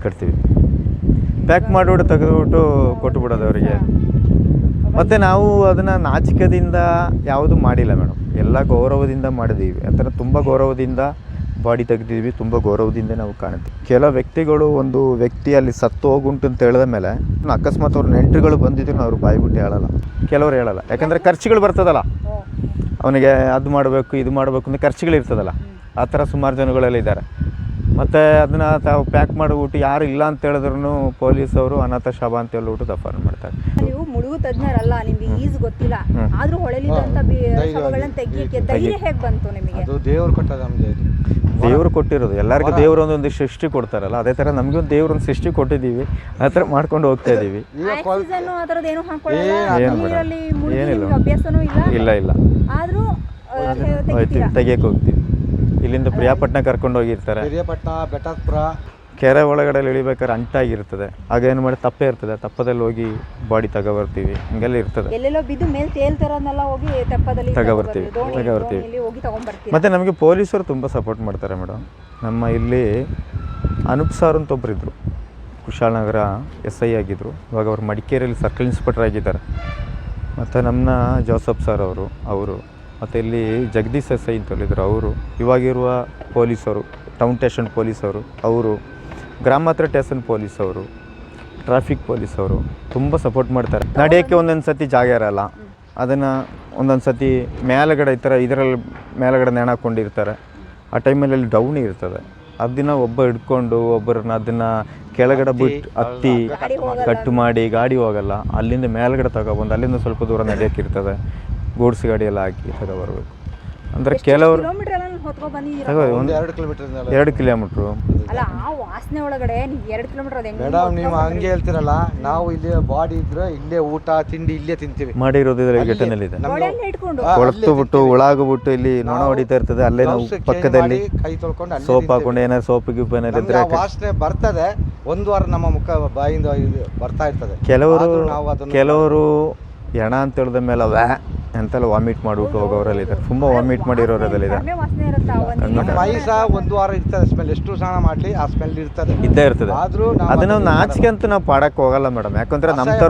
ಕಟ್ತೀವಿ, ಪ್ಯಾಕ್ ಮಾಡಿಬಿಟ್ಟು ತೆಗೆದುಬಿಟ್ಟು ಕೊಟ್ಟುಬಿಡೋದು ಅವರಿಗೆ. ಮತ್ತು ನಾವು ಅದನ್ನು ನಾಚಿಕೆದಿಂದ ಯಾವುದೂ ಮಾಡಿಲ್ಲ ಮೇಡಮ್, ಎಲ್ಲ ಗೌರವದಿಂದ ಮಾಡಿದ್ದೀವಿ. ಆ ಥರ ತುಂಬ ಗೌರವದಿಂದ ಬಾಡಿ ತೆಗೆದಿದ್ದೀವಿ, ತುಂಬ ಗೌರವದಿಂದ ನಾವು ಕಾಣುತ್ತೀವಿ. ಕೆಲವು ವ್ಯಕ್ತಿಗಳು ಒಂದು ವ್ಯಕ್ತಿ ಅಲ್ಲಿ ಸತ್ತು ಹೋಗುಂಟು ಅಂತ ಹೇಳಿದ ಮೇಲೆ ಅಕಸ್ಮಾತ್ ಅವ್ರ ನೆಂಟರುಗಳು ಬಂದಿದ್ರು ಅವ್ರು ಬಾಯ್ಬಿಟ್ಟು ಹೇಳಲ್ಲ, ಕೆಲವರು ಹೇಳಲ್ಲ. ಯಾಕಂದರೆ ಖರ್ಚುಗಳು ಬರ್ತದಲ್ಲ, ಅವನಿಗೆ ಅದು ಮಾಡಬೇಕು ಇದು ಮಾಡಬೇಕು ಅಂತ ಖರ್ಚುಗಳಿರ್ತದಲ್ಲ, ಆ ಥರ ಸುಮಾರು ಜನಗಳೆಲ್ಲ ಇದ್ದಾರೆ. ಮತ್ತು ಅದನ್ನು ತಾವು ಪ್ಯಾಕ್ ಮಾಡಿಬಿಟ್ಟು ಯಾರು ಇಲ್ಲ ಅಂತ ಹೇಳಿದ್ರು ಪೊಲೀಸವರು ಅನಾಥ ಶವ ಅಂತ ಹೇಳ್ಬಿಟ್ಟು ದಫನ್ ಮಾಡ್ತಾರೆ. ನೀವು ಮುಳುಗು ತಜ್ಞರಲ್ಲ, ನಿಮ್ಗೆ ಈಜು ಗೊತ್ತಿಲ್ಲ, ಆದ್ರೂ ಹೊಳೆಲಿದ್ದಂತ ಶವಗಳನ್ನ ತೆಗಿಯಕ್ಕೆ ಧೈರ್ಯ ಹೇಗೆ ಬಂತು ನಿಮಗೆ? ಅದು ದೇವರು ಕೊಟ್ಟದ ನಮಗೆ, ದೇವರು ಕೊಟ್ಟಿರೋದು. ಎಲ್ಲರಿಗೂ ದೇವರು ಒಂದೊಂದು ಸೃಷ್ಟಿ ಕೊಡ್ತಾರಲ್ಲ, ಅದೇ ಥರ ನಮಗೆ ಒಂದು ದೇವ್ರ ಒಂದು ಸೃಷ್ಟಿ ಕೊಟ್ಟಿದ್ದೀವಿ, ಆ ಥರ ಮಾಡ್ಕೊಂಡು ಹೋಗ್ತಾ ಇದ್ದೀವಿ. ಇಲ್ಲ ಆದ್ರೂ ತೆಗಿಯಕ್ಕೆ ಹೋಗ್ತೀವಿ. ಇಲ್ಲಿಂದ ಪ್ರಿಯಾಪಟ್ಟಣ ಕರ್ಕೊಂಡು ಹೋಗಿರ್ತಾರೆ, ಪ್ರಿಯಾಪಟ್ಟಣ, ಬೆಟ್ಟಪುರ, ಕೆರೆ ಒಳಗಡೆ ಇಳಿಬೇಕಾದ್ರೆ ಅಂಟಾಗಿರ್ತದೆ, ಆಗ ಏನು ಮಾಡಿ ತಪ್ಪೆ ಇರ್ತದೆ, ತಪ್ಪದಲ್ಲಿ ಹೋಗಿ ಬಾಡಿ ತಗೊಬರ್ತೀವಿ, ಹಿಂಗೆಲ್ಲ ಇರ್ತದೆ. ಎಲ್ಲೆಲ್ಲೋ ಬಿದ್ದು ಮೇಲೆ ತೇಲ್ತಾರನ್ನೆಲ್ಲ ಹೋಗಿ ತೆಪ್ಪದಲ್ಲಿ ತಗೊಬರ್ತೀವಿ. ಮತ್ತು ನಮಗೆ ಪೊಲೀಸರು ತುಂಬ ಸಪೋರ್ಟ್ ಮಾಡ್ತಾರೆ ಮೇಡಮ್. ನಮ್ಮ ಇಲ್ಲಿ ಅನೂಪ್ ಸರ್ ಅಂತ ಒಬ್ಬರು ಇದ್ದರು, ಕುಶಾಲನಗರ SI ಆಗಿದ್ದರು, ಇವಾಗ ಅವರು ಮಡಿಕೇರಿಯಲ್ಲಿ ಸರ್ಕಲ್ ಇನ್ಸ್ಪೆಕ್ಟರ್ ಆಗಿದ್ದಾರೆ. ಮತ್ತು ನಮ್ಮನ್ನ ಜೋಸಫ್ ಸರ್ ಅವರು ಮತ್ತು ಇಲ್ಲಿ ಜಗದೀಶ್ SI ಅಂತಲ್ಲಿದ್ದರು, ಅವರು ಇವಾಗಿರುವ ಪೊಲೀಸರು, ಟೌನ್ ಸ್ಟೇಷನ್ ಪೊಲೀಸವರು, ಅವರು ಗ್ರಾಮಾಂತರ ಸ್ಟೇಷನ್ ಪೊಲೀಸವರು, ಟ್ರಾಫಿಕ್ ಪೊಲೀಸವರು ತುಂಬ ಸಪೋರ್ಟ್ ಮಾಡ್ತಾರೆ. ನಡೆಯೋಕ್ಕೆ ಒಂದೊಂದು ಸತಿ ಜಾಗ ಇರೋಲ್ಲ, ಅದನ್ನು ಒಂದೊಂದು ಸತಿ ಮೇಲುಗಡೆ ಈ ಥರ ಇದರಲ್ಲಿ ಮೇಲುಗಡೆ ನೇಣು ಹಾಕ್ಕೊಂಡಿರ್ತಾರೆ. ಆ ಟೈಮಲ್ಲಿ ಅಲ್ಲಿ ಡೌನಿ ಇರ್ತದೆ, ಅದನ್ನು ಒಬ್ಬ ಹಿಡ್ಕೊಂಡು ಒಬ್ಬರನ್ನ ಅದನ್ನು ಕೆಳಗಡೆ ಬಿಟ್ಟು ಹತ್ತಿ ಕಟ್ಟು ಮಾಡಿ ಗಾಡಿ ಹೋಗಲ್ಲ, ಅಲ್ಲಿಂದ ಮೇಲುಗಡೆ ತಗೊಬಂದು ಅಲ್ಲಿಂದ ಸ್ವಲ್ಪ ದೂರ ನಡೆಯೋಕ್ಕಿರ್ತದೆ, ಗೂಡ್ಸ್ ಗಾಡಿಯೆಲ್ಲ ಹಾಕಿ ತಗೊಬರ್ಬೇಕು. ಅಂದರೆ ಕೆಲವರು 2 ಕಿಲೋಮೀಟ್ರು ಅಲ್ಲ, ಆ ವಾಸನೆ ಒಳಗಡೆ ನೀವು 2 ಕಿಲೋಮೀಟರ್ ಅದೇ ಮೇಡಮ್. ನೀವು ಹಂಗೆ ಹೇಳ್ತಿರಲ್ಲ, ನಾವು ಇಲ್ಲಿ ಬಾಡಿ ಇದ್ರೆ ಇಲ್ಲೇ ಊಟ ತಿಂಡಿ ಇಲ್ಲೇ ತಿಂತೀವಿ. ಮಾಡಿರೋದು ಇದರಲ್ಲಿ ಘಟನೆಯಲ್ಲಿದೆ. ಕೊಳತು ಬಿಟ್ಟು ಉಳಾಗ್ಬಿಟ್ಟು ಇಲ್ಲಿ ನೊಣ ಹೊಡಿತಾ ಇರ್ತದೆ, ಅಲ್ಲೇ ನಾವು ಪಕ್ಕದಲ್ಲಿ ಕೈ ತೊಳ್ಕೊಂಡು ಸೋಪ್ ಹಾಕೊಂಡು ಏನಾದ್ರು ಸೋಪ್ ಗಿಪ್ ಏನಾದ್ರು ಇದ್ರೆ ವಾಸನೆ ಬರ್ತದೆ. ಒಂದು ವಾರ ನಮ್ಮ ಮುಖ ಬಾಯಿಂದ ಬರ್ತಾ ಇರ್ತದೆ. ಕೆಲವರು ಹೆಣ ಅಂತ ಹೇಳಿದ ಮೇಲೆ ಅಂತೆಲ್ಲ ವಾಮಿಟ್ ಮಾಡಿಬಿಟ್ಟು ಹೋಗೋರಲ್ಲಿ ಇದ್ದಾರೆ, ತುಂಬ ವಾಮಿಟ್ ಮಾಡಿರೋರಲ್ಲಿದೆ. ಮೈ ಸಹ ಒಂದು ವಾರ ಇರ್ತದೆ ಸ್ಮೆಲ್, ಎಷ್ಟು ಸ್ನಾನ ಮಾಡಲಿ ಆ ಸ್ಮೆಲ್ ಇದ್ದೇ ಇರ್ತದೆ. ಆದ್ರೂ ಅದನ್ನ ನಾಚಿಕೆ ಅಂತೂ ನಾವು ಪಾಡಕ್ಕೆ ಹೋಗಲ್ಲ ಮೇಡಮ್, ಯಾಕಂದ್ರೆ ನಮ್ಮ ಥರ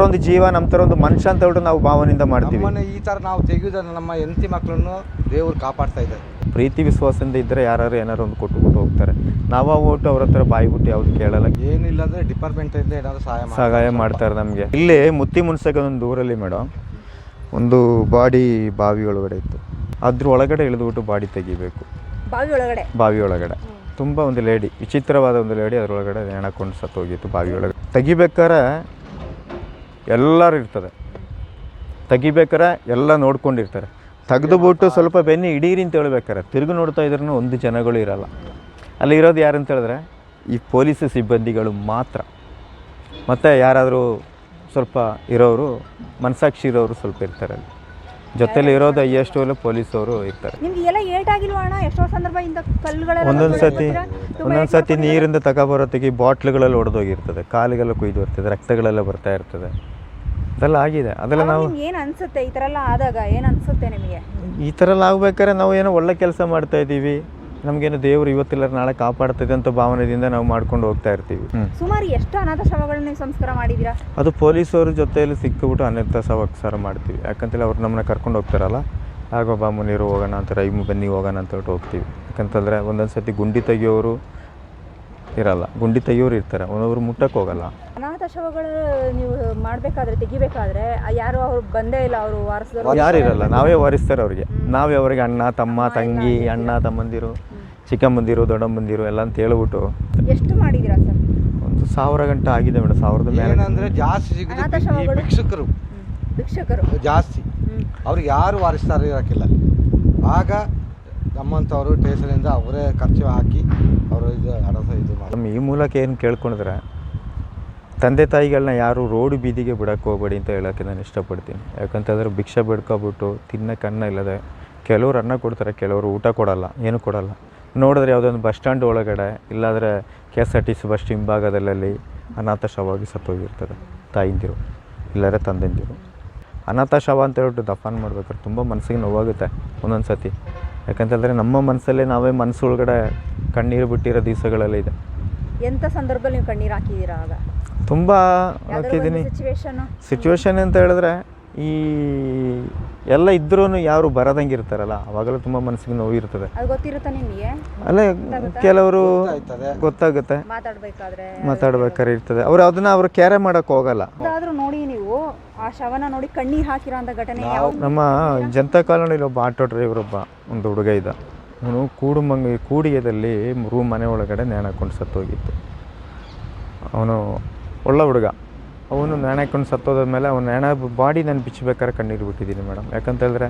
ಒಂದು ಜೀವ, ನಮ್ಮ ಥರ ಒಂದು ಮನುಷ್ಯ ಅಂತ ಹೇಳ್ಬಿಟ್ಟು ನಾವು ಭಾವನೆಯಿಂದ ಮಾಡ್ತೀವಿ. ಈ ಥರ ನಾವು ತೆಗೆಯೋದನ್ನ ನಮ್ಮ ಹೆಂಡತಿ ಮಕ್ಕಳನ್ನು ದೇವ್ರು ಕಾಪಾಡ್ತಾ ಇದ್ದಾರೆ. ಪ್ರೀತಿ ವಿಶ್ವಾಸದಿಂದ ಇದ್ದರೆ ಯಾರು ಏನಾರು ಒಂದು ಕೊಟ್ಟುಬಿಟ್ಟು ಹೋಗ್ತಾರೆ. ನಾವು ಹೋಗ್ಬಿಟ್ಟು ಅವ್ರ ಹತ್ರ ಬಾಯ್ಬಿಟ್ಟು ಯಾವ್ದು ಕೇಳಲ್ಲ. ಏನಿಲ್ಲ ಅಂದರೆ ಡಿಪಾರ್ಟ್ಮೆಂಟಿಂದ ಏನಾದರೂ ಸಹಾಯ ಮಾಡ್ತಾರೆ ನಮಗೆ. ಇಲ್ಲಿ ಮುತ್ತಿ ಮುನ್ಸಕ್ಕೆ ಒಂದು ಊರಲ್ಲಿ ಮೇಡಮ್ ಒಂದು ಬಾಡಿ ಬಾವಿ ಒಳಗಡೆ ಇತ್ತು, ಅದ್ರ ಒಳಗಡೆ ಇಳಿದ್ಬಿಟ್ಟು ಬಾಡಿ ತೆಗಿಬೇಕು. ಬಾವಿ ಒಳಗಡೆ ತುಂಬ ಒಂದು ಲೇಡಿ, ವಿಚಿತ್ರವಾದ ಒಂದು ಲೇಡಿ ಅದರೊಳಗಡೆ ನೇಣಾಕೊಂಡು ಸತ್ತೋಗಿತ್ತು ಬಾವಿ ಒಳಗಡೆ. ತೆಗಿಬೇಕಾರೆ ಎಲ್ಲರೂ ಇರ್ತದೆ, ತೆಗಿಬೇಕಾರೆ ಎಲ್ಲ ನೋಡ್ಕೊಂಡಿರ್ತಾರೆ. ತೆಗೆದುಬಿಟ್ಟು ಸ್ವಲ್ಪ ಬೆನ್ನಿ ಹಿಡೀರಿ ಅಂತ ಹೇಳ್ಬೇಕಾರೆ ತಿರುಗಿ ನೋಡ್ತಾ ಇದ್ರೂ ಒಂದು ಜನಗಳು ಇರಲ್ಲ. ಅಲ್ಲಿ ಇರೋದು ಯಾರು ಅಂತ ಹೇಳಿದ್ರೆ ಈ ಪೊಲೀಸ್ ಸಿಬ್ಬಂದಿಗಳು ಮಾತ್ರ. ಮತ್ತು ಯಾರಾದರೂ ಸ್ವಲ್ಪ ಇರೋರು, ಮನಸಾಕ್ಷಿ ಇರೋರು ಸ್ವಲ್ಪ ಇರ್ತಾರೆ ಅಲ್ಲಿ. ಜೊತೆಲಿ ಇರೋದು ಎಷ್ಟು ಪೊಲೀಸವರು ಇರ್ತಾರೆ. ನಿಮ್ಗೆ ಎಲ್ಲ ಏಟಾಗಿಲ್ವಾ ಅಣ್ಣ? ಎಷ್ಟೋ ಸಂದರ್ಭ ಇಂದ ಕಲ್ಲುಗಳೆಲ್ಲ ಒಂದೊಂದು ಸತಿ ನೀರಿಂದ ತಗೊಬರೋತ್ತಿಗೆ ಬಾಟ್ಲುಗಳೆಲ್ಲ ಒಡೆದೋಗಿರ್ತದೆ, ಕಾಲಿಗೆಲ್ಲ ಕುಯ್ದು ಇರ್ತದೆ, ರಕ್ತಗಳೆಲ್ಲ ಬರ್ತಾ ಇರ್ತದೆ. ಅದೆಲ್ಲ ಆಗಿದೆ. ಅದೆಲ್ಲ ನಾವು ಏನು ಅನ್ಸುತ್ತೆ ಈ ಥರ ಎಲ್ಲ ಆದಾಗ? ಏನು ಅನ್ಸುತ್ತೆ ನಿಮಗೆ? ಈ ಥರ ಎಲ್ಲ ಆಗ್ಬೇಕಾದ್ರೆ ನಾವು ಏನೋ ಒಳ್ಳೆ ಕೆಲಸ ಮಾಡ್ತಾ ಇದ್ದೀವಿ, ನಮಗೇನು ದೇವರು ಇವತ್ತಿಲ್ಲ ನಾಳೆ ಕಾಪಾಡ್ತದೆ ಅಂತ ಭಾವನೆಯಿಂದ ನಾವು ಮಾಡ್ಕೊಂಡು ಹೋಗ್ತಾ ಇರ್ತೀವಿ. ಸುಮಾರು ಎಷ್ಟು ಅನಾಥ ಶವಗಳನ್ನ ನೀವು ಸಂಸ್ಕಾರ ಮಾಡಿದ್ದೀರಾ? ಅದು ಪೊಲೀಸವ್ರ ಜೊತೆಯಲ್ಲಿ ಸಿಕ್ಕಿಬಿಟ್ಟು ಅನಾಥ ಸಂಸ್ಕಾರ ಮಾಡ್ತೀವಿ. ಯಾಕಂತೇಳಿ ಅವ್ರು ನಮ್ಮನ್ನ ಕರ್ಕೊಂಡು ಹೋಗ್ತಾರಲ್ಲ, ಆಗ ಬಾ ಮುನೀರು ಹೋಗೋಣ ಅಂತ, ಬನ್ನಿ ಹೋಗೋಣ ಅಂತ ಹೇಳ್ಬಿಟ್ಟು ಹೋಗ್ತೀವಿ. ಯಾಕಂತಂದರೆ ಒಂದೊಂದು ಸತಿ ಗುಂಡಿ ತೆಗಿಯೋರು ಇರಲ್ಲ, ಗುಂಡಿ ತೆಗಿಯೋರು ಇರ್ತಾರೆ, ಒಂದೊಬ್ರು ಮುಟ್ಟಕ್ಕೆ ಹೋಗಲ್ಲ. ಅನಾಥ ಶವಗಳು ನೀವು ಮಾಡಬೇಕಾದ್ರೆ ತೆಗಿಬೇಕಾದ್ರೆ ಯಾರು ಅವ್ರು ಬಂದೇ ಇಲ್ಲ, ಅವರು ವಾರಸದವರು ಯಾರು ಇರಲ್ಲ, ನಾವೇ ವಾರಿಸ್ತಾರೆ ಅವ್ರಿಗೆ. ನಾವೇ ಅವ್ರಿಗೆ ಅಣ್ಣ ತಮ್ಮ ತಂಗಿ, ಅಣ್ಣ ತಮ್ಮಂದಿರು, ಚಿಕ್ಕಮ್ಮಂದಿರು, ದೊಡ್ಡಮ್ಮಂದಿರು ಎಲ್ಲ ಅಂತ ಹೇಳ್ಬಿಟ್ಟು. ಎಷ್ಟು ಮಾಡಿದ್ದೀರಾ ಸರ್? ಒಂದು 1000 ಗಂಟೆ ಆಗಿದೆ ಮೇಡಮ್. 1000 ಮೇಲೆ ಏನಂದ್ರೆ ಜಾಸ್ತಿ ಸಿಗುತ್ತೆ ಈ ಭಿಕ್ಷುಕರು ಜಾಸ್ತಿ. ಅವ್ರಿಗೆ ಯಾರು ವಾರಿಸ್ತಾರೆ ಇರೋಕ್ಕಿಲ್ಲ. ಆಗ ನಮ್ಮಂಥವ್ರು ಸ್ಟೇಷನಿಂದ ಅವರೇ ಖರ್ಚು ಹಾಕಿ ಅವರು ಇದು ನಮ್ಮ ಈ ಮೂಲಕ ಏನು ಕೇಳ್ಕೊಂಡ್ರೆ, ತಂದೆ ತಾಯಿಗಳನ್ನ ಯಾರು ರೋಡು ಬೀದಿಗೆ ಬಿಡಕ್ಕೆ ಹೋಗಬೇಡಿ ಅಂತ ಹೇಳೋಕ್ಕೆ ನಾನು ಇಷ್ಟಪಡ್ತೀನಿ. ಯಾಕಂತಂದರೆ ಭಿಕ್ಷೆ ಬಿಡ್ಕೊಬಿಟ್ಟು ತಿನ್ನಕ್ಕೆ ಅನ್ನ ಇಲ್ಲದೆ ಕೆಲವರು ಅನ್ನ ಕೊಡ್ತಾರೆ, ಕೆಲವರು ಊಟ ಕೊಡಲ್ಲ, ಏನು ಕೊಡಲ್ಲ. ನೋಡಿದ್ರೆ ಯಾವುದೊಂದು ಬಸ್ ಸ್ಟ್ಯಾಂಡ್ ಒಳಗಡೆ ಇಲ್ಲಾಂದರೆ KSRTC ಬಸ್ ಹಿಂಭಾಗದಲ್ಲಿ ಅನಾಥ ಶವವಾಗಿ ಸತ್ತೋಗಿರ್ತದೆ ತಾಯಿಂದಿರು, ಇಲ್ಲಾಂದರೆ ತಂದೆಂದಿರು. ಅನಾಥ ಶವ ಅಂತ ಹೇಳ್ಬಿಟ್ಟು ದಫನ್ ಮಾಡ್ಬೇಕಾದ್ರೆ ತುಂಬ ಮನಸ್ಸಿಗೆ ನೋವಾಗುತ್ತೆ ಒಂದೊಂದು ಸತಿ. ಯಾಕಂತಂದರೆ ನಮ್ಮ ಮನಸ್ಸಲ್ಲೇ ನಾವೇ ಮನಸ್ಸೊಳಗಡೆ ಕಣ್ಣೀರು ಬಿಟ್ಟಿರೋ ದಿವಸಗಳೆಲ್ಲ ಇದೆ. ಎಂಥ ಸಂದರ್ಭದಲ್ಲಿ ನೀವು ಕಣ್ಣೀರು ಹಾಕಿದ್ದೀರಾ? ಆಗ ತುಂಬ ಹಾಕಿದ್ದೀನಿ. ಸಿಚುವೇಶನ್ ಅಂತ ಹೇಳಿದ್ರೆ ಈ ಎಲ್ಲ ಇದ್ರೂ ಯಾರು ಬರದಂಗೆ ಇರ್ತಾರಲ್ಲ, ಅವಾಗಲೂ ತುಂಬ ಮನಸ್ಸಿಗೆ ನೋವು ಇರ್ತದೆ. ಅದು ಗೊತ್ತಿರುತ್ತಾ ನಿಮಗೆ? ಅಲ್ಲ, ಕೆಲವರು ಗೊತ್ತಾಗುತ್ತೆ, ಮಾತಾಡ್ಬೇಕಾದ್ರೆ ಇರ್ತದೆ. ಅವ್ರು ಅದನ್ನ ಅವ್ರು ಕ್ಯಾರೆ ಮಾಡೋಕೆ ಹೋಗಲ್ಲ. ಅದಾದ್ರೂ ನೋಡಿ ನೀವು ಆ ಶವನ ನೋಡಿ ಕಣ್ಣೀರು ಹಾಕಿರೋ ಅಂತ ಘಟನೆ ನಮ್ಮ ಜನತಾ ಕಾಲೋನಿಲಿ ಒಬ್ಬ ಆಟೋ ಡ್ರೈವರ್ ಒಂದು ಹುಡುಗ ಇದ್ದ. ಅವನು ಕೂಡಿಗೆದಲ್ಲಿ ರೂಮ್ ಮನೆ ಒಳಗಡೆ ನೇಣು ಹಾಕೊಂಡು ಸತ್ತೋಗಿತ್ತು. ಅವನು ಒಳ್ಳೆ ಹುಡುಗ. ಅವನು ನೇಣು ಹಾಕೊಂಡು ಸತ್ತೋದ್ಮೇಲೆ ಅವನ ಬಾಡಿ ನಾನು ಬಿಚ್ಚಬೇಕಾದ್ರೆ ಕಣ್ಣೀರು ಬಿಟ್ಟಿದ್ದೀನಿ ಮೇಡಮ್. ಯಾಕಂತೇಳಿದ್ರೆ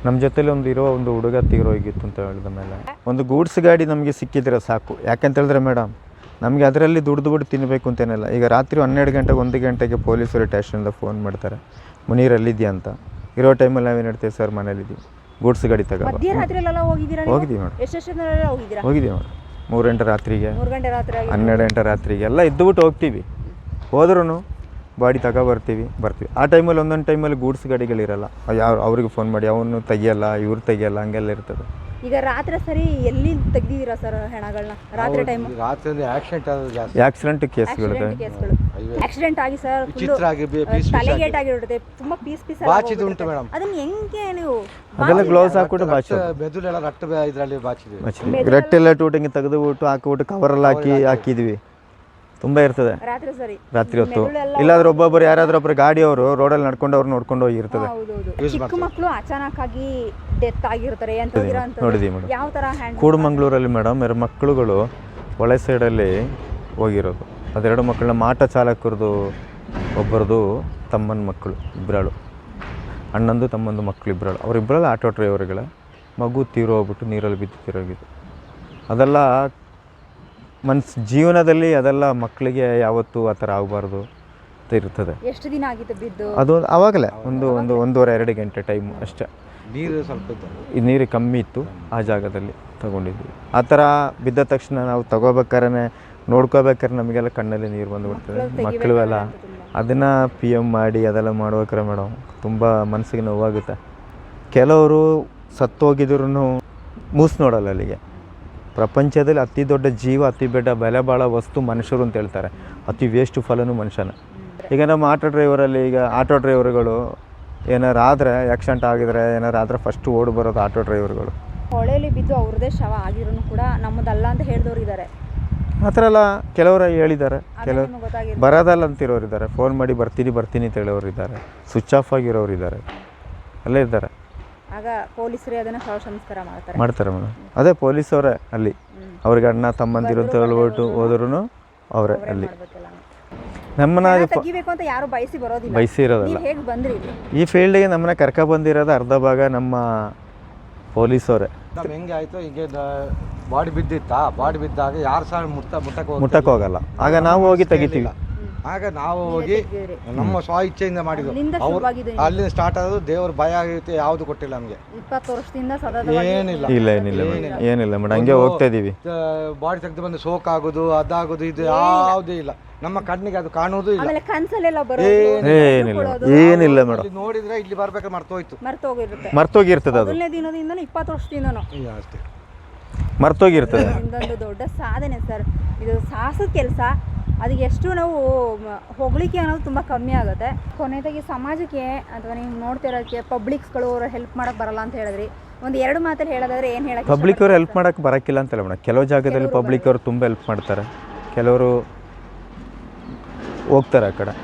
ನಮ್ಮ ಜೊತೆಲಿ ಒಂದು ಹುಡುಗ ತೀರೋಗಿತ್ತು ಅಂತ ಹೇಳಿದ ಮೇಲೆ ಒಂದು ಗೂಡ್ಸ್ ಗಾಡಿ ನಮಗೆ ಸಿಕ್ಕಿದ್ರೆ ಸಾಕು. ಯಾಕಂತೇಳಿದ್ರೆ ಮೇಡಮ್, ನಮಗೆ ಅದರಲ್ಲಿ ದುಡ್ದು ತಿನ್ನಬೇಕು ಅಂತೇನಿಲ್ಲ. ಈಗ ರಾತ್ರಿ 12 ಗಂಟೆಗೆ 1 ಗಂಟೆಗೆ ಪೊಲೀಸರು ಸ್ಟೇಷನಿಂದ ಫೋನ್ ಮಾಡ್ತಾರೆ, ಮುನೀರಲ್ಲಿದೆಯಾ ಅಂತ. ಇರೋ ಟೈಮಲ್ಲಿ ನಾವೇನು ಹೇಳ್ತೀವಿ, ಸರ್ ಮನೇಲಿದ್ದೀವಿ, ಗೂಡ್ಸ್ ಗಾಡಿ ತಗೋ. ಹೋಗಿದ್ದೀವಿ ನೋಡಿ, ಹೋಗಿದ್ದೀವಿ ನೋಡಿ. 3 ಗಂಟೆ ರಾತ್ರಿಗೆ, 12 ಗಂಟೆ ರಾತ್ರಿಗೆ ಎಲ್ಲ ಇದ್ದುಬಿಟ್ಟು ಹೋಗ್ತೀವಿ. ಹೋದ್ರೂ ಬಾಡಿ ಬರ್ತೀವಿ. ಆ ಟೈಮಲ್ಲಿ ಒಂದೊಂದು ಟೈಮಲ್ಲಿ ಗೂಡ್ಸ್ ಗಾಡಿಗಳಿರಲ್ಲ, ಅವ್ರಿಗೆ ಫೋನ್ ಮಾಡಿ ಅವನು ತೆಗಿಯಲ್ಲ, ಇವ್ರು ತೆಗಿಯಲ್ಲ, ಹಂಗೆಲ್ಲ ಇರ್ತದೆ. ಈಗ ರಾತ್ರಿ ಸರಿ ಎಲ್ಲಿ ತೆಗ್ದಿದ್ದೀರಾ ಸರ್ ಹೆಣಗಳನ್ನ? ರಾತ್ರಿ ಟೈಮ್ ಆಕ್ಸಿಡೆಂಟ್ ಕೇಸ್ಗಳು ಆಕ್ಸಿಡೆಂಟ್ ಆಗಿ ಸರ್ ತಲೆಗೇಟ್ ಆಗಿರುತ್ತೆ, ತುಂಬಾ ಪೀಸ್ ಉಂಟು ಮೇಡಮ್. ಅದನ್ನ ಹೆಂಗೆ ನೀವು ಅದೆಲ್ಲ ಗ್ಲೌಸ್ ಹಾಕ್ಬಿಟ್ಟು ಮೆದುಳೆಲ್ಲ ಇದರಲ್ಲಿ ರಟ್ಟೆಲ್ಲ ಟೂಟಿಂಗ್ ತೆಗೆದುಬಿಟ್ಟು ಹಾಕಿಬಿಟ್ಟು ಕವರಲ್ಲಿ ಹಾಕಿದ್ವಿ. ತುಂಬ ಇರ್ತದೆ ರಾತ್ರಿ ಹೊತ್ತು. ಇಲ್ಲಾಂದ್ರೆ ಒಬ್ಬೊಬ್ಬರು ಯಾರಾದ್ರೂ ಒಬ್ಬರು ಗಾಡಿಯವರು ರೋಡಲ್ಲಿ ನಡ್ಕೊಂಡು ಅವ್ರು ನೋಡ್ಕೊಂಡು ಹೋಗಿರ್ತದೆ. ಚಿಕ್ಕ ಮಕ್ಕಳು ಅಚಾನಕ್ ಆಗಿ ಡೆತ್ ಆಗಿರ್ತಾರೆ ಅಂತ ನೋಡಿದೀವಿ ಮೇಡಮ್. ಯಾವ ತರ ಹ್ಯಾಂಡಲ್? ಕೂಡುಮಂಗ್ಳೂರಲ್ಲಿ ಮೇಡಮ್ 2 ಮಕ್ಕಳುಗಳು ಒಳೆ ಸೈಡಲ್ಲಿ ಹೋಗಿರೋದು. ಅದೆರಡು ಮಕ್ಕಳನ್ನ ಮಾಟ ಚಾಲಕರದು, ಒಬ್ಬರದು ತಮ್ಮನ ಮಕ್ಕಳು ಇಬ್ಬರಾಳು, ಅಣ್ಣಂದು ತಮ್ಮಂದು ಮಕ್ಕಳು ಇಬ್ಬರಾಳು. ಅವರಿಬ್ಬರಲ್ಲಿ ಆಟೋ ಡ್ರೈವರ್ಗಳ ಮಗು ತೀರೋಗ್ಬಿಟ್ಟು ನೀರಲ್ಲಿ ಬಿದ್ದು ತೀರೋಗಿದ್ದು. ಅದೆಲ್ಲ ಜೀವನದಲ್ಲಿ ಅದೆಲ್ಲ ಮಕ್ಕಳಿಗೆ ಯಾವತ್ತೂ ಆ ಥರ ಆಗಬಾರ್ದು ಅಂತ ಇರ್ತದೆ. ಎಷ್ಟು ದಿನ ಆಗಿತ್ತು ಬಿದ್ದು? ಅದು ಆವಾಗಲೇ 1-1.5-2 ಗಂಟೆ ಟೈಮ್ ಅಷ್ಟೇ. ನೀರು ಸ್ವಲ್ಪ ನೀರು ಕಮ್ಮಿ ಇತ್ತು, ಆ ಜಾಗದಲ್ಲಿ ತಗೊಂಡಿದ್ವಿ. ಆ ಥರ ಬಿದ್ದ ತಕ್ಷಣ ನಾವು ತಗೋಬೇಕಾದ್ರೆ ನೋಡ್ಕೋಬೇಕಾದ್ರೆ ನಮಗೆಲ್ಲ ಕಣ್ಣಲ್ಲಿ ನೀರು ಬಂದುಬಿಡ್ತದೆ. ಮಕ್ಕಳು ಎಲ್ಲ ಅದನ್ನು PM ಮಾಡಿ ಅದೆಲ್ಲ ಮಾಡ್ಬೇಕಾರೆ ಮೇಡಮ್ ತುಂಬ ಮನಸ್ಸಿಗೆ ನೋವಾಗುತ್ತೆ. ಕೆಲವರು ಸತ್ತೋಗಿದ್ರು ಮೂಸ್ ನೋಡಲ್ಲ ಅಲ್ಲಿಗೆ. ಪ್ರಪಂಚದಲ್ಲಿ ಅತಿ ದೊಡ್ಡ ಜೀವ, ಅತಿ ದೊಡ್ಡ ಬೆಲೆ ಬಾಳೋ ವಸ್ತು ಮನುಷ್ಯರು ಅಂತ ಹೇಳ್ತಾರೆ. ಅತಿ ವೇಸ್ಟ್ ಫಲನೂ ಮನುಷ್ಯನ. ಈಗ ನಮ್ಮ ಆಟೋ ಡ್ರೈವರಲ್ಲಿ, ಈಗ ಆಟೋ ಡ್ರೈವರ್ಗಳು ಏನಾರು ಆದರೆ, ಆಕ್ಸಿಡೆಂಟ್ ಆಗಿದ್ರೆ ಏನಾರು ಆದರೆ ಫಸ್ಟ್ ಓಡಿ ಬರೋದು ಆಟೋ ಡ್ರೈವರ್ಗಳು. ಹೊಳೆಯಲ್ಲಿ ಬಿದ್ದು ಅವ್ರದ್ದೇ ಶವ ಆಗಿರೋನು ಕೂಡ ನಮ್ಮದಲ್ಲ ಅಂತ ಹೇಳಿದವರು ಇದ್ದಾರೆ. ಆ ಥರ ಎಲ್ಲ ಕೆಲವರು ಹೇಳಿದ್ದಾರೆ. ಕೆಲವರು ಬರೋದಲ್ಲ ಅಂತಿರೋರು ಇದ್ದಾರೆ. ಫೋನ್ ಮಾಡಿ ಬರ್ತೀನಿ ಅಂತ ಹೇಳೋರು ಇದ್ದಾರೆ. ಸ್ವಿಚ್ ಆಫ್ ಆಗಿರೋರು ಇದ್ದಾರೆ, ಎಲ್ಲ ಇದ್ದಾರೆ. ಆಗ ಪೊಲೀಸರೇ ಅದನ್ನು ಶವ ಸಂಸ್ಕಾರ ಮಾಡ್ತಾರೆ ಮೇಡಮ್. ಅದೇ ಪೊಲೀಸವರೇ ಅಲ್ಲಿ. ಅವ್ರಿಗೆ ಅಣ್ಣ ತಮ್ಮಂದಿರು ಅಂತ ಹೇಳ್ಬಿಟ್ಟು ಹೋದ್ರೂ ಅವರೇ ಅಲ್ಲಿ. ನಮ್ಮನ್ನ ಬಯಸಿ ಇರೋದಲ್ಲ. ಈ ಫೀಲ್ಡಿಗೆ ನಮ್ಮನ್ನ ಕರ್ಕೊಬಂದಿರೋದು ಅರ್ಧ ಭಾಗ ನಮ್ಮ ಪೊಲೀಸವರೇ. ಹೆಂಗೆ ಆಯಿತು, ಹೀಗೆ ಬಾಡಿ ಬಿದ್ದಿತ್ತಾ, ಬಾಡಿ ಬಿದ್ದಾಗ ಯಾರು ಸಹ ಮುಟ್ಟಕ್ಕೆ ಹೋಗಲ್ಲ. ಆಗ ನಾವು ಹೋಗಿ ತೆಗಿತೀವಿ. ಆಗ ನಾವು ಹೋಗಿ ನಮ್ಮ ಸ್ವ ಇಚ್ಛೆಯಿಂದ ಮಾಡಿದ್ವು. ಅಲ್ಲಿಂದ ಅವ್ರು ಶುರುವಾಗಿದ್ದು ಅಲ್ಲಿಂದ ಸ್ಟಾರ್ಟ್ ಆಗೋದು. ದೇವ್ರ ಭಯ ಆಗಿರುತ್ತೆ, ಯಾವುದು ಕೊಟ್ಟಿಲ್ಲ ನಮಗೆ. 20 ವರ್ಷದಿಂದ ಏನಿಲ್ಲ ಏನಿಲ್ಲ ಮೇಡಮ್, ಹಂಗೆ ಹೋಗ್ತಾ ಇದೀವಿ. ಬಾಡಿ ತೆಗೆದು ಬಂದು ಸೋಕ್ ಆಗೋದು, ಅದಾಗೋದು, ಇದು ಯಾವುದೇ ಇಲ್ಲ. ನಮ್ಮ ಕಣ್ಣಿಗೆ ಅದು ಕಾಣುವುದು ಇಲ್ಲ. ಆಮೇಲೆ ಕನ್ಸಲ್ಲೆಲ್ಲ ಏನಿಲ್ಲ ಮೇಡಮ್. ಇಲ್ಲಿ ನೋಡಿದ್ರೆ ಇಲ್ಲಿ ಬರ್ಬೇಕಾದ್ರೆ ಮರ್ತೋಯ್ತು, ಮರ್ತೋಗಿರ್ತದೆ ಅದು. ಮೊದಲನೇ ದಿನದಿಂದನೂ 20 ವರ್ಷದಿಂದನೂ ಅಷ್ಟೇ ಮರ್ತೋಗಿರ್ತದೆ. ಇದೊಂದು ದೊಡ್ಡ ಸಾಧನೆ ಸರ್. ಇದು ಸಾಹಸದ ಕೆಲಸ. ಅದಕ್ಕೆ ಎಷ್ಟು ನಾವು ಹೊಗಳಿಕೆ ಅನ್ನೋದು ತುಂಬ ಕಮ್ಮಿ ಆಗುತ್ತೆ. ಕೊನೆಯದಾಗಿ ಸಮಾಜಕ್ಕೆ ಅಥವಾ ನೀವು ನೋಡ್ತಿರೋಕ್ಕೆ ಪಬ್ಲಿಕ್ಸ್ಗಳು ಅವರು ಹೆಲ್ಪ್ ಮಾಡೋಕ್ಕೆ ಬರಲ್ಲ ಅಂತ ಹೇಳಿದ್ರಿ. ಒಂದು 2 ಮಾತಲ್ಲಿ ಹೇಳೋದಾದ್ರೆ ಏನು ಹೇಳಕ್ಕೆ? ಪಬ್ಲಿಕ್ ಅವರು ಹೆಲ್ಪ್ ಮಾಡೋಕ್ಕೆ ಬರೋಕ್ಕಿಲ್ಲ ಅಂತಲ್ಲ ಮೇಡಮ್. ಕೆಲವು ಜಾಗದಲ್ಲಿ ಪಬ್ಲಿಕ್ ಅವರು ತುಂಬ ಹೆಲ್ಪ್ ಮಾಡ್ತಾರೆ. ಕೆಲವರು ಹೋಗ್ತಾರೆ ಆ ಕಡೆ,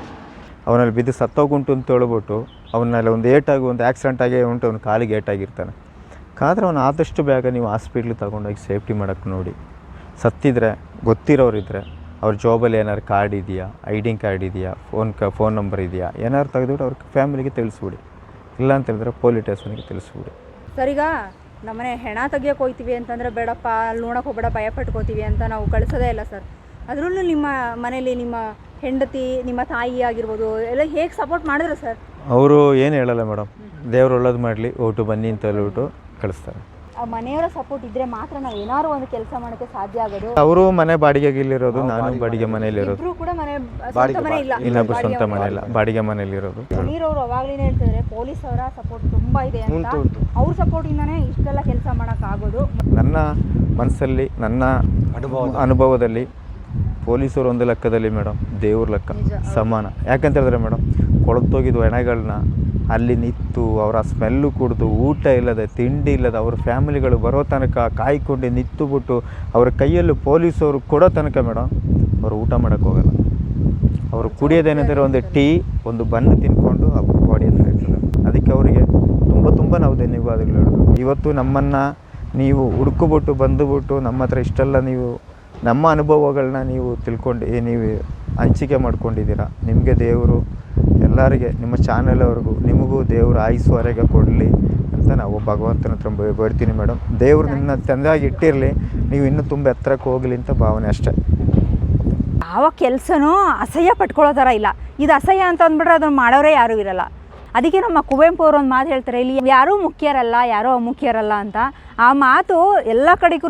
ಅವನಲ್ಲಿ ಬಿದ್ದು ಸತ್ತೋಗುಂಟು ಅಂತ ಹೇಳ್ಬಿಟ್ಟು ಅವನಲ್ಲಿ ಒಂದು ಏಟಾಗಿ, ಒಂದು ಆಕ್ಸಿಡೆಂಟ್ ಆಗೇ ಉಂಟು, ಅವ್ನ ಕಾಲಿಗೆ ಏಟಾಗಿರ್ತಾನೆ. ಕಾದ್ರೆ ಅವನು ಆದಷ್ಟು ಬೇಗ ನೀವು ಹಾಸ್ಪಿಟ್ಲಿಗೆ ತಗೊಂಡೋಗಿ ಸೇಫ್ಟಿ ಮಾಡೋಕ್ಕೆ ನೋಡಿ. ಸತ್ತಿದ್ರೆ ಗೊತ್ತಿರೋರಿದ್ದರೆ ಅವ್ರ ಜಾಬಲ್ಲಿ ಏನಾದ್ರು ಕಾರ್ಡ್ ಇದೆಯಾ, ಐಡಿಂಗ್ ಕಾರ್ಡ್ ಇದೆಯಾ, ಫೋನ್ ನಂಬರ್ ಇದೆಯಾ, ಏನಾದ್ರು ತೆಗೆದುಬಿಟ್ಟು ಅವ್ರ ಫ್ಯಾಮಿಲಿಗೆ ತಿಳಿಸ್ಬಿಡಿ. ಇಲ್ಲ ಅಂತ ಹೇಳಿದ್ರೆ ಪೊಲೀಸ್ ಸ್ಟೇಷನ್ಗೆ ತಿಳಿಸ್ಬಿಡಿ. ಸರ್, ಈಗ ನಮ್ಮನೆ ಹೆಣ ತೆಗಿಯೋಕೆ ಹೋಗ್ತೀವಿ ಅಂತಂದರೆ ಬೇಡಪ್ಪ ಅಲ್ಲಿ ನೋಡೋಕೆ ಹೋಗ್ಬೇಡ, ಭಯ ಪಟ್ಕೋತೀವಿ ಅಂತ ನಾವು ಕಳಿಸೋದೇ ಇಲ್ಲ ಸರ್. ಅದರಲ್ಲೂ ನಿಮ್ಮ ಮನೇಲಿ ನಿಮ್ಮ ಹೆಂಡತಿ, ನಿಮ್ಮ ತಾಯಿ ಆಗಿರ್ಬೋದು ಎಲ್ಲ ಹೇಗೆ ಸಪೋರ್ಟ್ ಮಾಡಿದ್ರು ಸರ್? ಅವರು ಏನು ಹೇಳಲ್ಲ ಮೇಡಮ್, ದೇವ್ರು ಒಳ್ಳೇದು ಮಾಡಲಿ, ಓಟು ಬನ್ನಿ ಅಂತ ಹೇಳ್ಬಿಟ್ಟು ಕಳಿಸ್ತಾರೆ. ಆ ಮನೆಯವರ ಸಪೋರ್ಟ್ ಇದ್ದರೆ ಮಾತ್ರ ನಾವು ಏನಾದ್ರು ಒಂದು ಕೆಲಸ ಮಾಡೋಕ್ಕೆ ಸಾಧ್ಯ ಆಗೋದು. ಅವರು ಮನೆ ಬಾಡಿಗೆಗಿಲ್ಲಿರೋದು, ನಾನು ಬಾಡಿಗೆ ಮನೆಯಲ್ಲಿರೋದು. ಇಬ್ಬರು ಕೂಡ ಮನೆ ಸ್ವಂತ ಮನೆ ಇಲ್ಲ, ಇನ್ನೊಬ್ಬರು ಸ್ವಂತ ಮನೆ ಇಲ್ಲ, ಬಾಡಿಗೆ ಮನೆಯಲ್ಲಿರೋದು. ನೀರವರು ಅವಾಗಲೇ ಹೇಳ್ತಿದ್ದಾರೆ ಪೊಲೀಸ್ ಅವರ ಸಪೋರ್ಟ್ ತುಂಬ ಇದೆ ಅಂತ. ಅವ್ರ ಸಪೋರ್ಟಿಂದಾನೇ ಇಷ್ಟೆಲ್ಲ ಕೆಲಸ ಮಾಡೋಕ್ಕಾಗೋದು. ನನ್ನ ಮನಸ್ಸಲ್ಲಿ, ನನ್ನ ಅನುಭವದಲ್ಲಿ ಪೊಲೀಸರು ಒಂದು ಲೆಕ್ಕದಲ್ಲಿ ಮೇಡಮ್ ದೇವ್ರ ಲೆಕ್ಕ ಸಮಾನ. ಯಾಕಂತ ಹೇಳಿದ್ರೆ ಮೇಡಮ್, ಕೊಳತೋಗಿದ್ದು ಹೆಣಗಳನ್ನ ಅಲ್ಲಿ ನಿಂತು ಅವರ ಸ್ಮೆಲ್ಲು ಕುಡಿದು, ಊಟ ಇಲ್ಲದೆ ತಿಂಡಿ ಇಲ್ಲದೆ ಅವ್ರ ಫ್ಯಾಮಿಲಿಗಳು ಬರೋ ತನಕ ಕಾಯ್ಕೊಂಡು ನಿಂತುಬಿಟ್ಟು ಅವ್ರ ಕೈಯಲ್ಲಿ ಪೊಲೀಸವರು ಕೊಡೋ ತನಕ ಮೇಡಮ್ ಅವರು ಊಟ ಮಾಡೋಕ್ಕೆ ಹೋಗಲ್ಲ. ಅವರು ಕುಡಿಯೋದೇನೆಂದರೆ ಒಂದು ಟೀ, ಒಂದು ಬನ್ನು ತಿನ್ಕೊಂಡು ಆ ಬಾಡಿ ಹತ್ರ ಇರ್ತದೆ. ಅದಕ್ಕೆ ಅವರಿಗೆ ತುಂಬ ನಾವು ಧನ್ಯವಾದಗಳು ಹೇಳಬೇಕು. ಇವತ್ತು ನಮ್ಮನ್ನು ನೀವು ಹುಡ್ಕೊಬಿಟ್ಟು ಬಂದುಬಿಟ್ಟು ನಮ್ಮ ಹತ್ರ ಇಷ್ಟೆಲ್ಲ ನೀವು ನಮ್ಮ ಅನುಭವಗಳನ್ನ ನೀವು ತಿಳ್ಕೊಂಡು ನೀವು ಹಂಚಿಕೆ ಮಾಡ್ಕೊಂಡಿದ್ದೀರಾ. ನಿಮಗೆ ದೇವರು ಎಲ್ಲರಿಗೆ, ನಿಮ್ಮ ಚಾನೆಲ್ ಅವ್ರಿಗೂ ನಿಮಗೂ ದೇವರು ಆಯುಸ್ವರೆಗೆ ಕೊಡಲಿ ಅಂತ ನಾವು ಭಗವಂತನ ಹತ್ರ ಬೇಡ್ತೀನಿ ಮೇಡಮ್. ದೇವರು ನಿಮ್ಮನ್ನ ತಂದಾಗಿ ಇಟ್ಟಿರಲಿ, ನೀವು ಇನ್ನೂ ತುಂಬ ಎತ್ತರಕ್ಕೆ ಹೋಗಲಿ ಅಂತ ಭಾವನೆ ಅಷ್ಟೇ. ಯಾವ ಕೆಲಸನೂ ಅಸಹ್ಯ ಪಟ್ಕೊಳ್ಳೋ ಥರ ಇಲ್ಲ. ಇದು ಅಸಹ್ಯ ಅಂತ ಅಂದ್ಬಿಟ್ರೆ ಅದನ್ನು ಮಾಡೋರೇ ಯಾರೂ ಇರಲ್ಲ. ಅದಕ್ಕೆ ನಮ್ಮ ಕುವೆಂಪು ಅವರು ಒಂದು ಮಾತು ಹೇಳ್ತಾರೆ, ಇಲ್ಲಿ ಯಾರೂ ಮುಖ್ಯರಲ್ಲ, ಯಾರೋ ಅಮುಖ್ಯರಲ್ಲ ಅಂತ. ಆ ಮಾತು ಎಲ್ಲ ಕಡೆಗೂ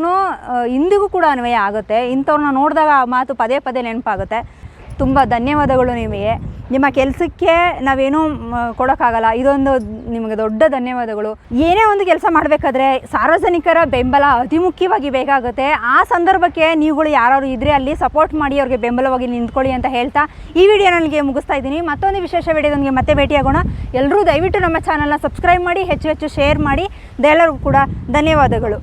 ಇಂದಿಗೂ ಕೂಡ ಅನ್ವಯ ಆಗುತ್ತೆ. ಇಂಥವ್ರನ್ನ ನೋಡಿದಾಗ ಆ ಮಾತು ಪದೇ ಪದೇ ನೆನಪಾಗುತ್ತೆ. ತುಂಬ ಧನ್ಯವಾದಗಳು ನಿಮಗೆ. ನಿಮ್ಮ ಕೆಲಸಕ್ಕೆ ನಾವೇನೂ ಕೊಡೋಕ್ಕಾಗಲ್ಲ, ಇದೊಂದು ನಿಮಗೆ ದೊಡ್ಡ ಧನ್ಯವಾದಗಳು. ಏನೇ ಒಂದು ಕೆಲಸ ಮಾಡಬೇಕಾದ್ರೆ ಸಾರ್ವಜನಿಕರ ಬೆಂಬಲ ಅತಿ ಮುಖ್ಯವಾಗಿ ಬೇಕಾಗುತ್ತೆ. ಆ ಸಂದರ್ಭಕ್ಕೆ ನೀವುಗಳು ಯಾರು ಇದ್ದರೆ ಅಲ್ಲಿ ಸಪೋರ್ಟ್ ಮಾಡಿ ಅವ್ರಿಗೆ ಬೆಂಬಲವಾಗಿ ನಿಂತ್ಕೊಳ್ಳಿ ಅಂತ ಹೇಳ್ತಾ ಈ ವಿಡಿಯೋ ನನಗೆ ಮುಗಿಸ್ತಾ ಇದ್ದೀನಿ. ಮತ್ತೊಂದು ವಿಶೇಷ ವಿಡಿಯೋದೊಂದಿಗೆ ಮತ್ತೆ ಭೇಟಿಯಾಗೋಣ. ಎಲ್ಲರೂ ದಯವಿಟ್ಟು ನಮ್ಮ ಚಾನಲ್ನ ಸಬ್ಸ್ಕ್ರೈಬ್ ಮಾಡಿ, ಹೆಚ್ಚು ಹೆಚ್ಚು ಶೇರ್ ಮಾಡಿ. ಎಲ್ಲರಿಗೂ ಕೂಡ ಧನ್ಯವಾದಗಳು.